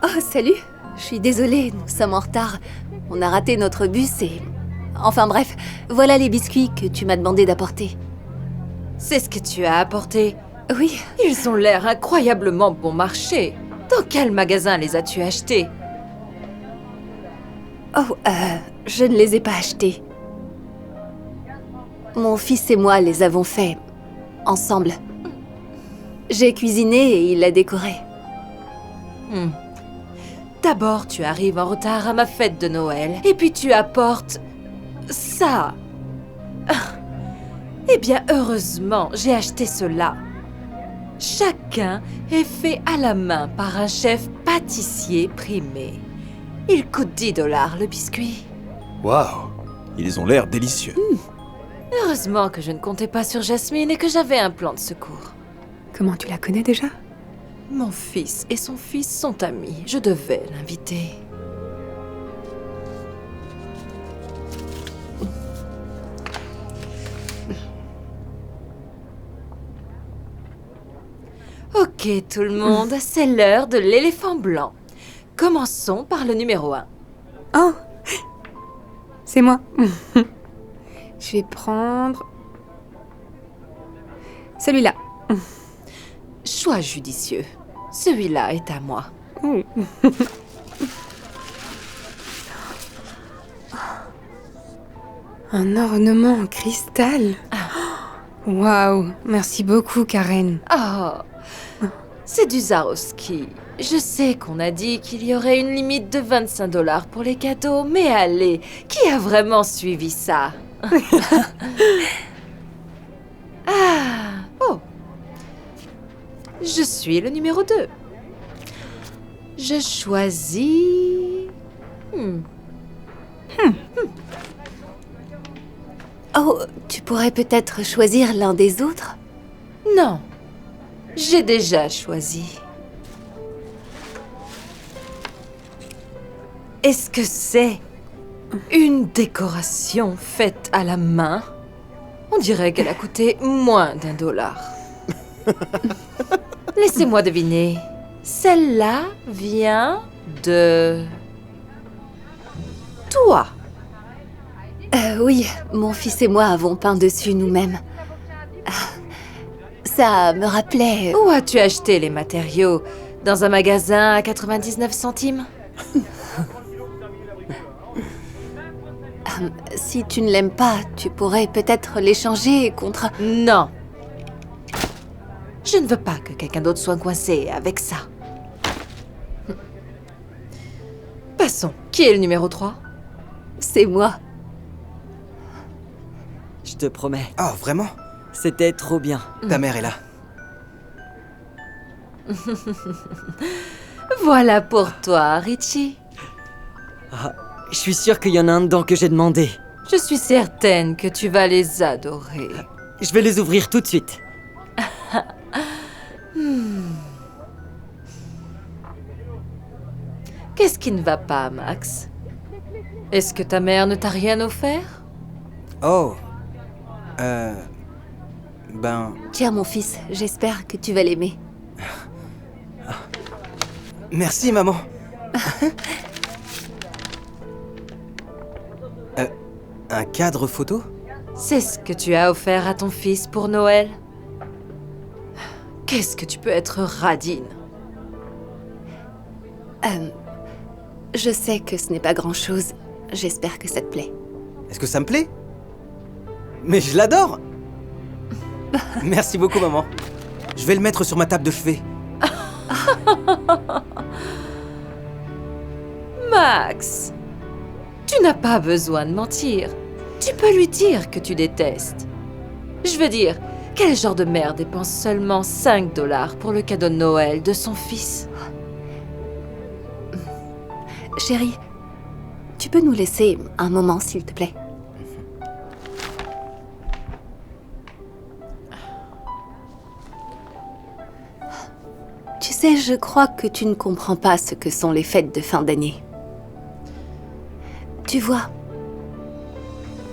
Oh, salut. Je suis désolée, nous sommes en retard. On a raté notre bus et... Enfin bref, voilà les biscuits que tu m'as demandé d'apporter. C'est ce que tu as apporté? Oui. Ils ont l'air incroyablement bon marché. Dans quel magasin les as-tu achetés? Oh, je ne les ai pas achetés. Mon fils et moi les avons faits ensemble. J'ai cuisiné et il l'a décoré. D'abord, tu arrives en retard à ma fête de Noël, et puis tu apportes... ça. Eh bien, heureusement, j'ai acheté cela. Chacun est fait à la main par un chef pâtissier primé. Il coûte 10 $ le biscuit. Waouh, ils ont l'air délicieux. Heureusement que je ne comptais pas sur Jasmine et que j'avais un plan de secours. Comment tu la connais déjà? Mon fils et son fils sont amis. Je devais l'inviter. Ok, tout le monde, c'est l'heure de l'éléphant blanc. Commençons par le numéro 1. Oh, C'est moi. Je vais prendre... celui-là. Choix judicieux. Celui-là est à moi. Un ornement en cristal. Waouh, merci beaucoup, Karen. Oh, c'est du Swarovski. Je sais qu'on a dit qu'il y aurait une limite de 25 $ pour les cadeaux, mais allez, qui a vraiment suivi ça? Oh. Je suis le numéro 2. Je choisis... Oh, tu pourrais peut-être choisir l'un des autres? Non, j'ai déjà choisi. Est-ce que c'est une décoration faite à la main? On dirait qu'elle a coûté moins d'$1. Laissez-moi deviner. Celle-là vient de... toi. Oui, mon fils et moi avons peint dessus nous-mêmes. Ça me rappelait... Où as-tu acheté les matériaux? Dans un magasin à 99 centimes? Si tu ne l'aimes pas, tu pourrais peut-être l'échanger contre... Non. Je ne veux pas que quelqu'un d'autre soit coincé avec ça. Passons. Qui est le numéro 3? C'est moi. Je te promets. Oh, vraiment? C'était trop bien. Ta mère est là. Voilà pour toi, Richie. Ah, je suis sûre qu'il y en a un dedans que j'ai demandé. Je suis certaine que tu vas les adorer. Je vais les ouvrir tout de suite. Qu'est-ce qui ne va pas, Max? Est-ce que ta mère ne t'a rien offert? Oh. Tiens, mon fils, j'espère que tu vas l'aimer. Merci, maman. Un cadre photo? C'est ce que tu as offert à ton fils pour Noël? Qu'est-ce que tu peux être radine? Je sais que ce n'est pas grand-chose. J'espère que ça te plaît. Est-ce que ça me plaît? Mais je l'adore! Merci beaucoup, maman. Je vais le mettre sur ma table de chevet. Max, tu n'as pas besoin de mentir. Tu peux lui dire que tu détestes. Je veux dire, quel genre de mère dépense seulement 5 $ pour le cadeau de Noël de son fils? Chérie, tu peux nous laisser un moment, s'il te plaît? Tu sais, je crois que tu ne comprends pas ce que sont les fêtes de fin d'année. Tu vois,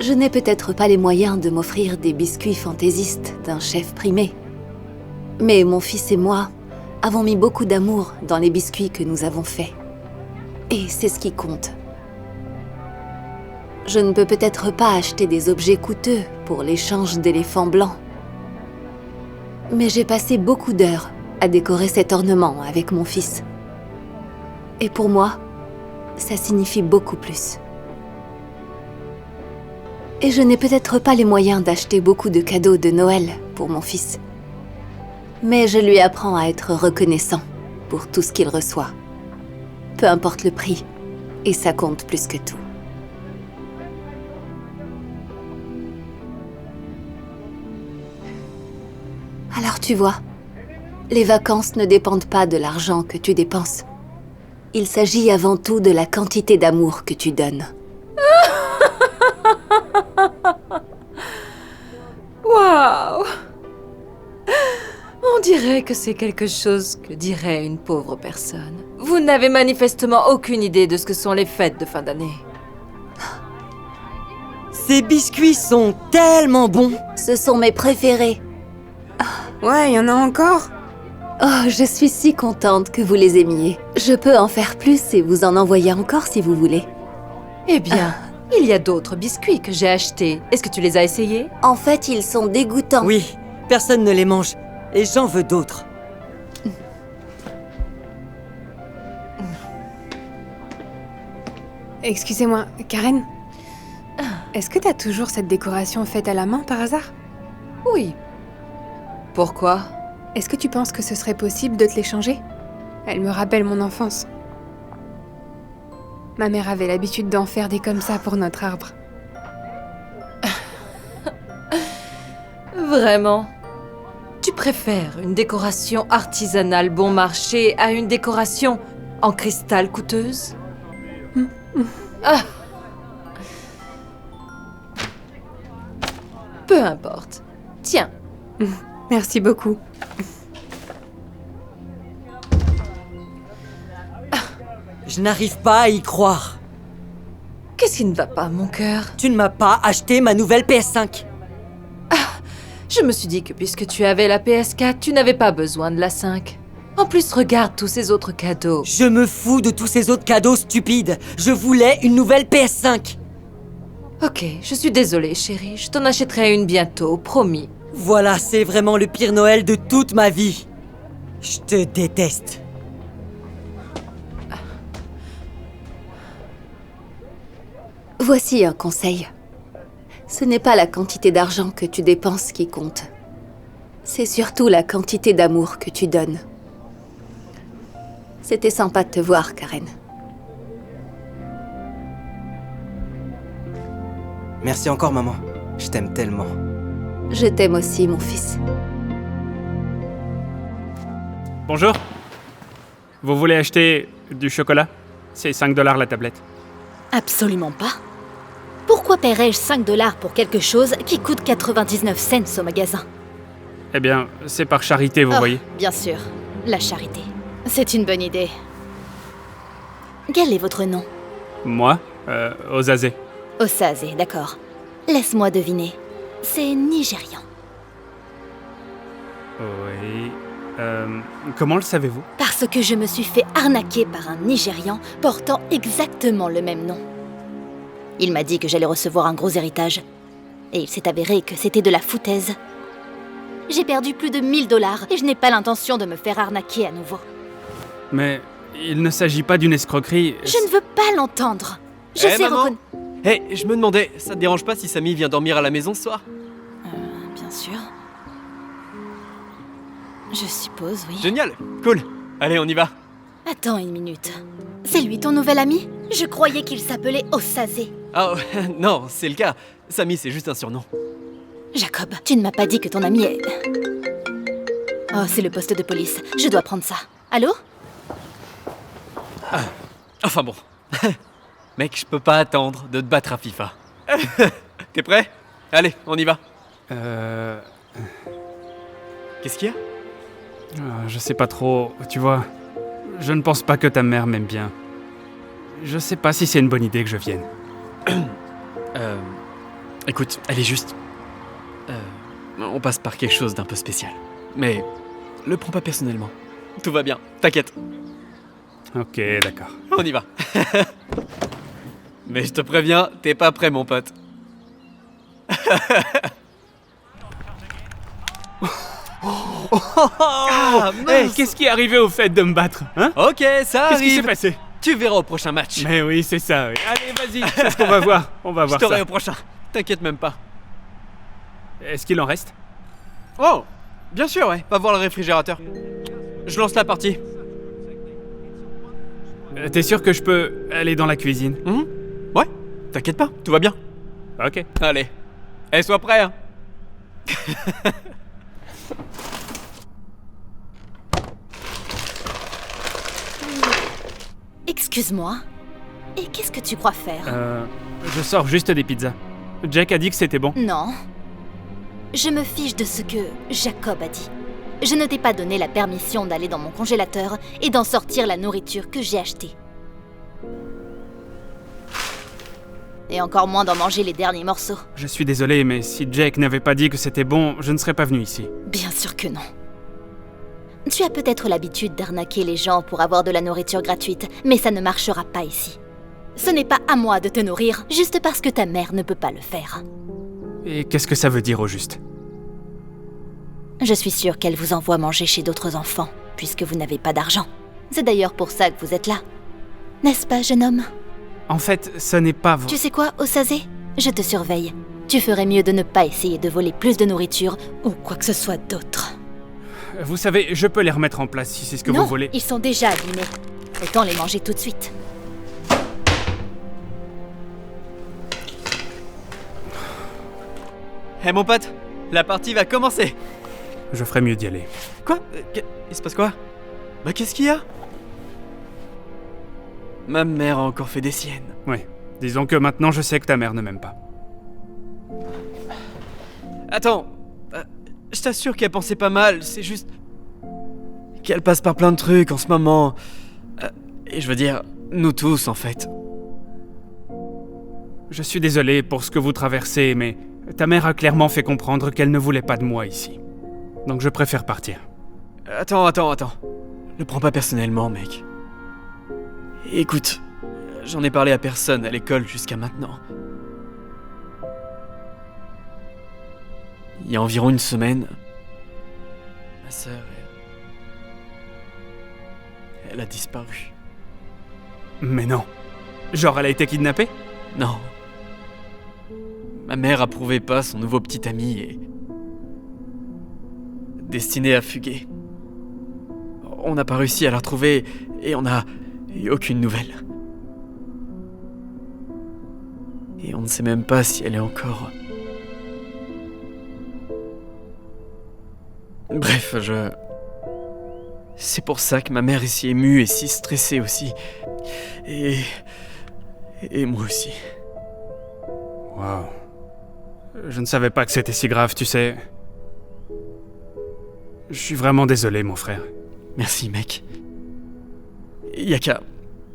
je n'ai peut-être pas les moyens de m'offrir des biscuits fantaisistes d'un chef primé. Mais mon fils et moi avons mis beaucoup d'amour dans les biscuits que nous avons faits. Et c'est ce qui compte. Je ne peux peut-être pas acheter des objets coûteux pour l'échange d'éléphants blancs. Mais j'ai passé beaucoup d'heures à décorer cet ornement avec mon fils. Et pour moi, ça signifie beaucoup plus. Et je n'ai peut-être pas les moyens d'acheter beaucoup de cadeaux de Noël pour mon fils. Mais je lui apprends à être reconnaissant pour tout ce qu'il reçoit. Peu importe le prix, et ça compte plus que tout. Alors tu vois, les vacances ne dépendent pas de l'argent que tu dépenses. Il s'agit avant tout de la quantité d'amour que tu donnes. Waouh! On dirait que c'est quelque chose que dirait une pauvre personne. Vous n'avez manifestement aucune idée de ce que sont les fêtes de fin d'année. Ces biscuits sont tellement bons! Ce sont mes préférés. Ouais, il y en a encore? Oh, je suis si contente que vous les aimiez. Je peux en faire plus et vous en envoyer encore si vous voulez. Eh bien, Il y a d'autres biscuits que j'ai achetés. Est-ce que tu les as essayés? En fait, ils sont dégoûtants. Oui, personne ne les mange. Et j'en veux d'autres. Excusez-moi, Karen. Est-ce que t'as toujours cette décoration faite à la main par hasard? Oui. Pourquoi? Est-ce que tu penses que ce serait possible de te l'échanger? Elle me rappelle mon enfance. Ma mère avait l'habitude d'en faire des comme ça pour notre arbre. Vraiment? Tu préfères une décoration artisanale bon marché à une décoration en cristal coûteuse? Ah. Peu importe. Tiens. Merci beaucoup. Je n'arrive pas à y croire. Qu'est-ce qui ne va pas, mon cœur? Tu ne m'as pas acheté ma nouvelle PS5. Je me suis dit que puisque tu avais la PS4, tu n'avais pas besoin de la 5. En plus, regarde tous ces autres cadeaux. Je me fous de tous ces autres cadeaux stupides. Je voulais une nouvelle PS5. Ok, je suis désolée, chérie. Je t'en achèterai une bientôt, promis. Voilà, c'est vraiment le pire Noël de toute ma vie. Je te déteste. Voici un conseil. Ce n'est pas la quantité d'argent que tu dépenses qui compte. C'est surtout la quantité d'amour que tu donnes. C'était sympa de te voir, Karen. Merci encore, maman. Je t'aime tellement. Je t'aime aussi, mon fils. Bonjour. Vous voulez acheter du chocolat? C'est 5$ la tablette. Absolument pas. Pourquoi paierais-je 5$ pour quelque chose qui coûte 99 cents au magasin? Eh bien, c'est par charité, vous voyez. Bien sûr, la charité. C'est une bonne idée. Quel est votre nom? Moi, Osazé. Osazé, d'accord. Laisse-moi deviner. C'est nigérian. Oui. Comment le savez-vous? Parce que je me suis fait arnaquer par un Nigérian portant exactement le même nom. Il m'a dit que j'allais recevoir un gros héritage. Et il s'est avéré que c'était de la foutaise. J'ai perdu plus de 1000$ et je n'ai pas l'intention de me faire arnaquer à nouveau. Mais il ne s'agit pas d'une escroquerie. Je ne veux pas l'entendre. Je sais reconnaître... Je me demandais, ça te dérange pas si Samy vient dormir à la maison ce soir? Bien sûr. Je suppose, oui. Génial, cool. Allez, on y va. Attends une minute. C'est lui ton nouvel ami? Je croyais qu'il s'appelait Osazé. Oh, non, c'est le cas. Samy, c'est juste un surnom. Jacob, tu ne m'as pas dit que ton ami est... Oh, c'est le poste de police. Je dois prendre ça. Allô? Enfin bon. Mec, je peux pas attendre de te battre à FIFA. T'es prêt? Allez, on y va. Qu'est-ce qu'il y a? Je sais pas trop, tu vois. Je ne pense pas que ta mère m'aime bien. Je sais pas si c'est une bonne idée que je vienne. Écoute, elle est juste... on passe par quelque chose d'un peu spécial. Mais le prends pas personnellement. Tout va bien, t'inquiète. Ok, d'accord. On y va. Mais je te préviens, t'es pas prêt, mon pote. Qu'est-ce qui est arrivé au fait de me battre, hein? Ok, ça arrive. Qu'est-ce qui s'est passé? Tu verras au prochain match. Mais oui, c'est ça, oui. Allez, vas-y, c'est ce qu'on va voir. On va voir ça. Je t'aurai au prochain. T'inquiète même pas. Est-ce qu'il en reste? Oh, bien sûr, ouais. Va voir le réfrigérateur. Je lance la partie. T'es sûr que je peux aller dans la cuisine? Ouais, t'inquiète pas, tout va bien. Ok. Allez, sois prêt, hein. Excuse-moi. Et qu'est-ce que tu crois faire? Je sors juste des pizzas. Jack a dit que c'était bon. Non. Je me fiche de ce que Jacob a dit. Je ne t'ai pas donné la permission d'aller dans mon congélateur et d'en sortir la nourriture que j'ai achetée. Et encore moins d'en manger les derniers morceaux. Je suis désolé, mais si Jack n'avait pas dit que c'était bon, je ne serais pas venu ici. Bien sûr que non. Tu as peut-être l'habitude d'arnaquer les gens pour avoir de la nourriture gratuite, mais ça ne marchera pas ici. Ce n'est pas à moi de te nourrir, juste parce que ta mère ne peut pas le faire. Et qu'est-ce que ça veut dire au juste? Je suis sûre qu'elle vous envoie manger chez d'autres enfants, puisque vous n'avez pas d'argent. C'est d'ailleurs pour ça que vous êtes là. N'est-ce pas, jeune homme? En fait, ce n'est pas... Tu sais quoi, Osazé? Je te surveille. Tu ferais mieux de ne pas essayer de voler plus de nourriture, ou quoi que ce soit d'autre. Vous savez, je peux les remettre en place si c'est ce que Non, vous voulez. ils sont déjà abîmés. Autant les manger tout de suite. Hé mon pote, la partie va commencer. Je ferais mieux d'y aller. Quoi? Il se passe quoi? Bah qu'est-ce qu'il y a? Ma mère a encore fait des siennes. Oui, disons que maintenant je sais que ta mère ne m'aime pas. Attends, je t'assure qu'elle pensait pas mal, c'est juste... qu'elle passe par plein de trucs en ce moment. Et je veux dire, nous tous en fait. Je suis désolé pour ce que vous traversez, mais ta mère a clairement fait comprendre qu'elle ne voulait pas de moi ici. Donc je préfère partir. Attends. Le prends pas personnellement, mec. Écoute, j'en ai parlé à personne à l'école jusqu'à maintenant. Il y a environ une semaine, ma sœur, elle a disparu. Mais non. Genre elle a été kidnappée? Non. Ma mère approuvait pas son nouveau petit ami et... destiné à fuguer. On n'a pas réussi à la retrouver et on n'a eu aucune nouvelle. Et on ne sait même pas si elle est encore... Bref, c'est pour ça que ma mère est si émue et si stressée aussi. Et moi aussi. Waouh. Je ne savais pas que c'était si grave, tu sais. Je suis vraiment désolé, mon frère. Merci, mec. Y a qu'à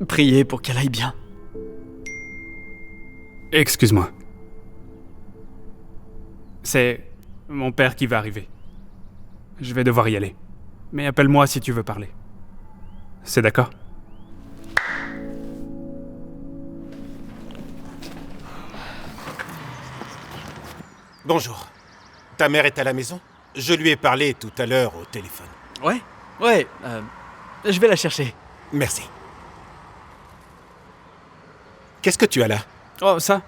prier pour qu'elle aille bien. Excuse-moi. C'est mon père qui va arriver. Je vais devoir y aller. Mais appelle-moi si tu veux parler. C'est d'accord? Bonjour. Ta mère est à la maison? Je lui ai parlé tout à l'heure au téléphone. Ouais, je vais la chercher. Merci. Qu'est-ce que tu as là? Oh, ça?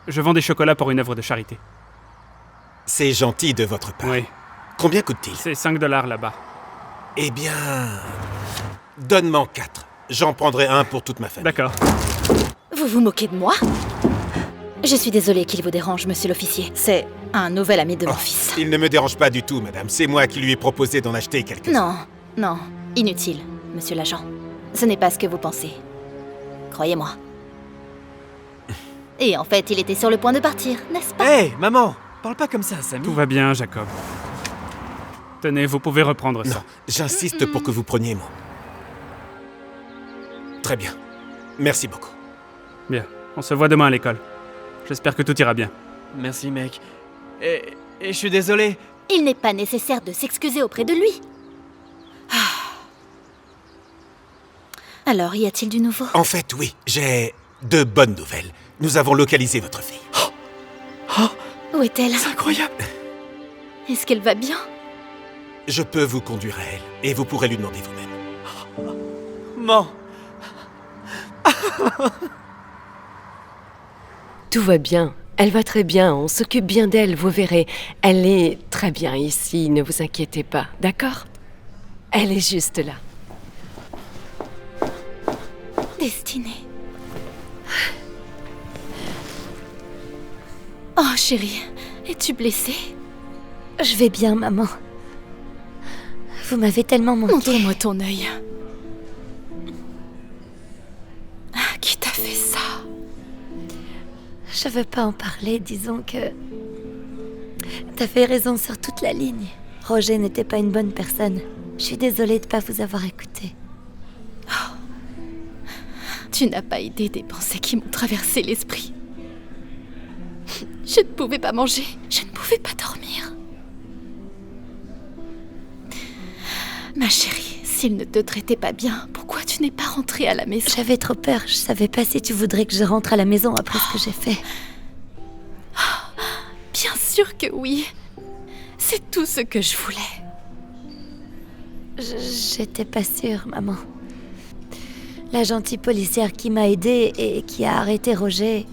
Je vends des chocolats pour une œuvre de charité. C'est gentil de votre part. Oui. Combien coûte-t-il? C'est 5 $ là-bas. Eh bien... donne-m'en 4. J'en prendrai un pour toute ma famille. D'accord. Vous vous moquez de moi? Je suis désolée qu'il vous dérange, monsieur l'officier. C'est un nouvel ami de mon fils. Il ne me dérange pas du tout, madame. C'est moi qui lui ai proposé d'en acheter quelques-uns. Non. Inutile, monsieur l'agent. Ce n'est pas ce que vous pensez. Croyez-moi. Et en fait, il était sur le point de partir, n'est-ce pas? Hé, maman! Parle pas comme ça, Samy. Tout va bien, Jacob. Tenez, vous pouvez reprendre ça. Non, j'insiste pour que vous preniez moi. Très bien. Merci beaucoup. Bien, on se voit demain à l'école. J'espère que tout ira bien. Merci, mec. Et je suis désolé. Il n'est pas nécessaire de s'excuser auprès de lui. Alors, y a-t-il du nouveau? En fait, oui, j'ai de bonnes nouvelles. Nous avons localisé votre fille. Où est-elle? C'est incroyable. Est-ce qu'elle va bien? Je peux vous conduire à elle, et vous pourrez lui demander vous-même. Maman. Tout va bien. Elle va très bien. On s'occupe bien d'elle, vous verrez. Elle est très bien ici, ne vous inquiétez pas, d'accord? Elle est juste là. Destinée. Oh, chérie, es-tu blessée? Je vais bien, maman. Vous m'avez tellement manqué. Montre-moi ton œil. Qui t'a fait ça? Je veux pas en parler, disons que... T'avais raison sur toute la ligne. Roger n'était pas une bonne personne. Je suis désolée de pas vous avoir écouté. Oh. Tu n'as pas idée des pensées qui m'ont traversé l'esprit. Je ne pouvais pas manger, je ne pouvais pas dormir. Ma chérie, s'il ne te traitait pas bien, pourquoi tu tu n'es pas rentrée à la maison? J'avais trop peur. Je savais pas si tu voudrais que je rentre à la maison après ce que j'ai fait. Bien sûr que oui. C'est tout ce que je voulais. J'étais pas sûre, maman. La gentille policière qui m'a aidée et qui a arrêté Roger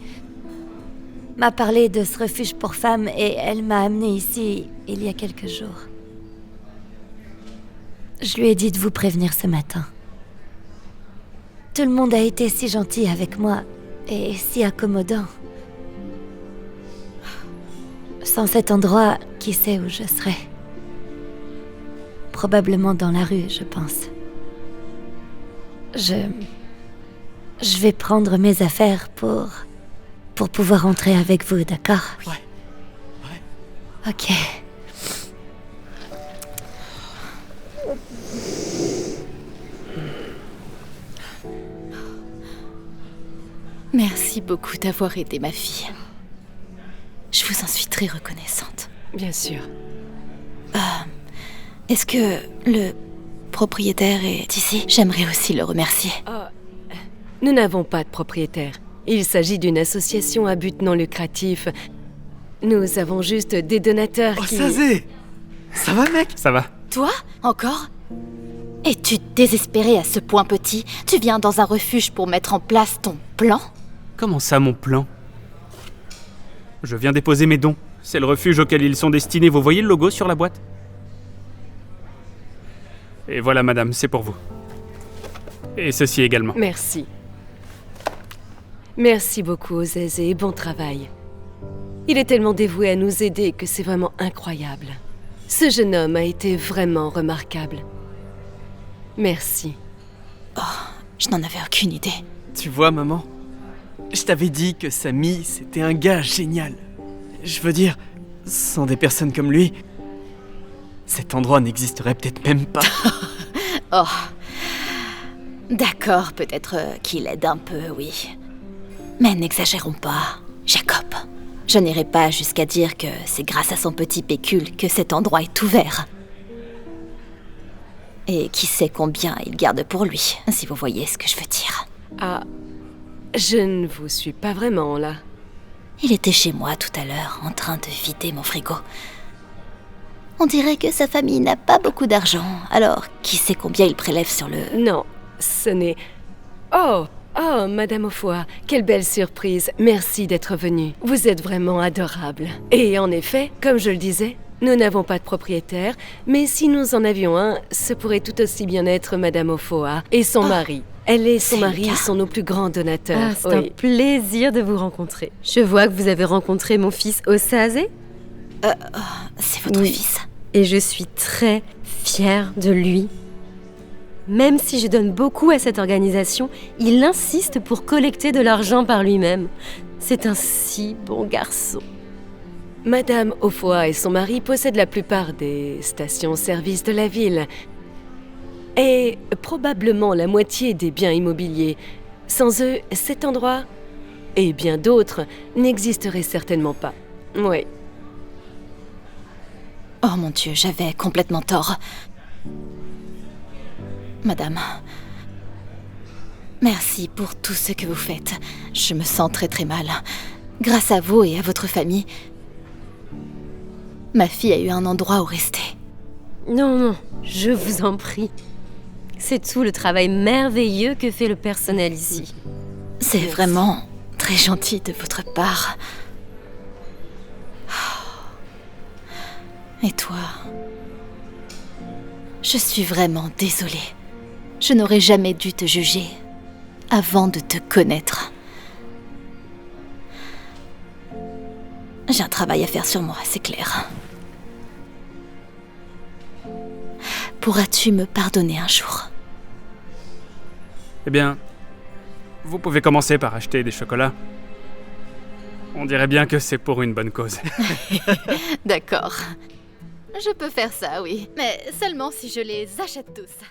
m'a parlé de ce refuge pour femmes et elle m'a amenée ici il y a quelques jours. Je lui ai dit de vous prévenir ce matin. Tout le monde a été si gentil avec moi et si accommodant. Sans cet endroit, qui sait où je serais? Probablement dans la rue, je pense. Je vais prendre mes affaires pour pouvoir rentrer avec vous, d'accord? Ouais. Ok. Merci beaucoup d'avoir aidé ma fille. Je vous en suis très reconnaissante. Bien sûr. Est-ce que le propriétaire est ici? J'aimerais aussi le remercier. Nous n'avons pas de propriétaire. Il s'agit d'une association à but non lucratif. Nous avons juste des donateurs qui... Sazé! Ça va, mec? Ça va. Toi? Encore? Es-tu désespéré à ce point, petit? Tu viens dans un refuge pour mettre en place ton plan? Comment ça, mon plan? Je viens déposer mes dons. C'est le refuge auquel ils sont destinés. Vous voyez le logo sur la boîte? Et voilà, madame, c'est pour vous. Et ceci également. Merci. Merci beaucoup, Zézé, et bon travail. Il est tellement dévoué à nous aider que c'est vraiment incroyable. Ce jeune homme a été vraiment remarquable. Merci. Oh, je n'en avais aucune idée. Tu vois, maman, je t'avais dit que Samy, c'était un gars génial. Je veux dire, sans des personnes comme lui, cet endroit n'existerait peut-être même pas. Oh. D'accord, peut-être qu'il aide un peu, oui. Mais n'exagérons pas, Jacob. Je n'irai pas jusqu'à dire que c'est grâce à son petit pécule que cet endroit est ouvert. Et qui sait combien il garde pour lui, si vous voyez ce que je veux dire. Ah, je ne vous suis pas vraiment, là. Il était chez moi tout à l'heure, en train de vider mon frigo. On dirait que sa famille n'a pas beaucoup d'argent, alors qui sait combien il prélève sur le... Non, ce n'est... Oh, Madame Ofoa, quelle belle surprise. Merci d'être venue. Vous êtes vraiment adorable. Et en effet, comme je le disais, nous n'avons pas de propriétaire, mais si nous en avions un, ce pourrait tout aussi bien être Madame Ofoa et son mari. Elle et son mari sont nos plus grands donateurs. C'est un plaisir de vous rencontrer. Je vois que vous avez rencontré mon fils Osazé. C'est votre fils. Et je suis très fière de lui. Même si je donne beaucoup à cette organisation, il insiste pour collecter de l'argent par lui-même. C'est un si bon garçon. Madame Ofoa et son mari possèdent la plupart des stations-service de la ville. Et probablement la moitié des biens immobiliers. Sans eux, cet endroit, et bien d'autres, n'existerait certainement pas. Oui. Oh mon Dieu, j'avais complètement tort. Madame, merci pour tout ce que vous faites. Je me sens très très mal. Grâce à vous et à votre famille, ma fille a eu un endroit où rester. Non, je vous en prie. C'est tout le travail merveilleux que fait le personnel ici. C'est vraiment très gentil de votre part. Et toi? Je suis vraiment désolée. Je n'aurais jamais dû te juger avant de te connaître. J'ai un travail à faire sur moi, c'est clair. Pourras-tu me pardonner un jour? Eh bien, vous pouvez commencer par acheter des chocolats. On dirait bien que c'est pour une bonne cause. D'accord. Je peux faire ça, oui. Mais seulement si je les achète tous.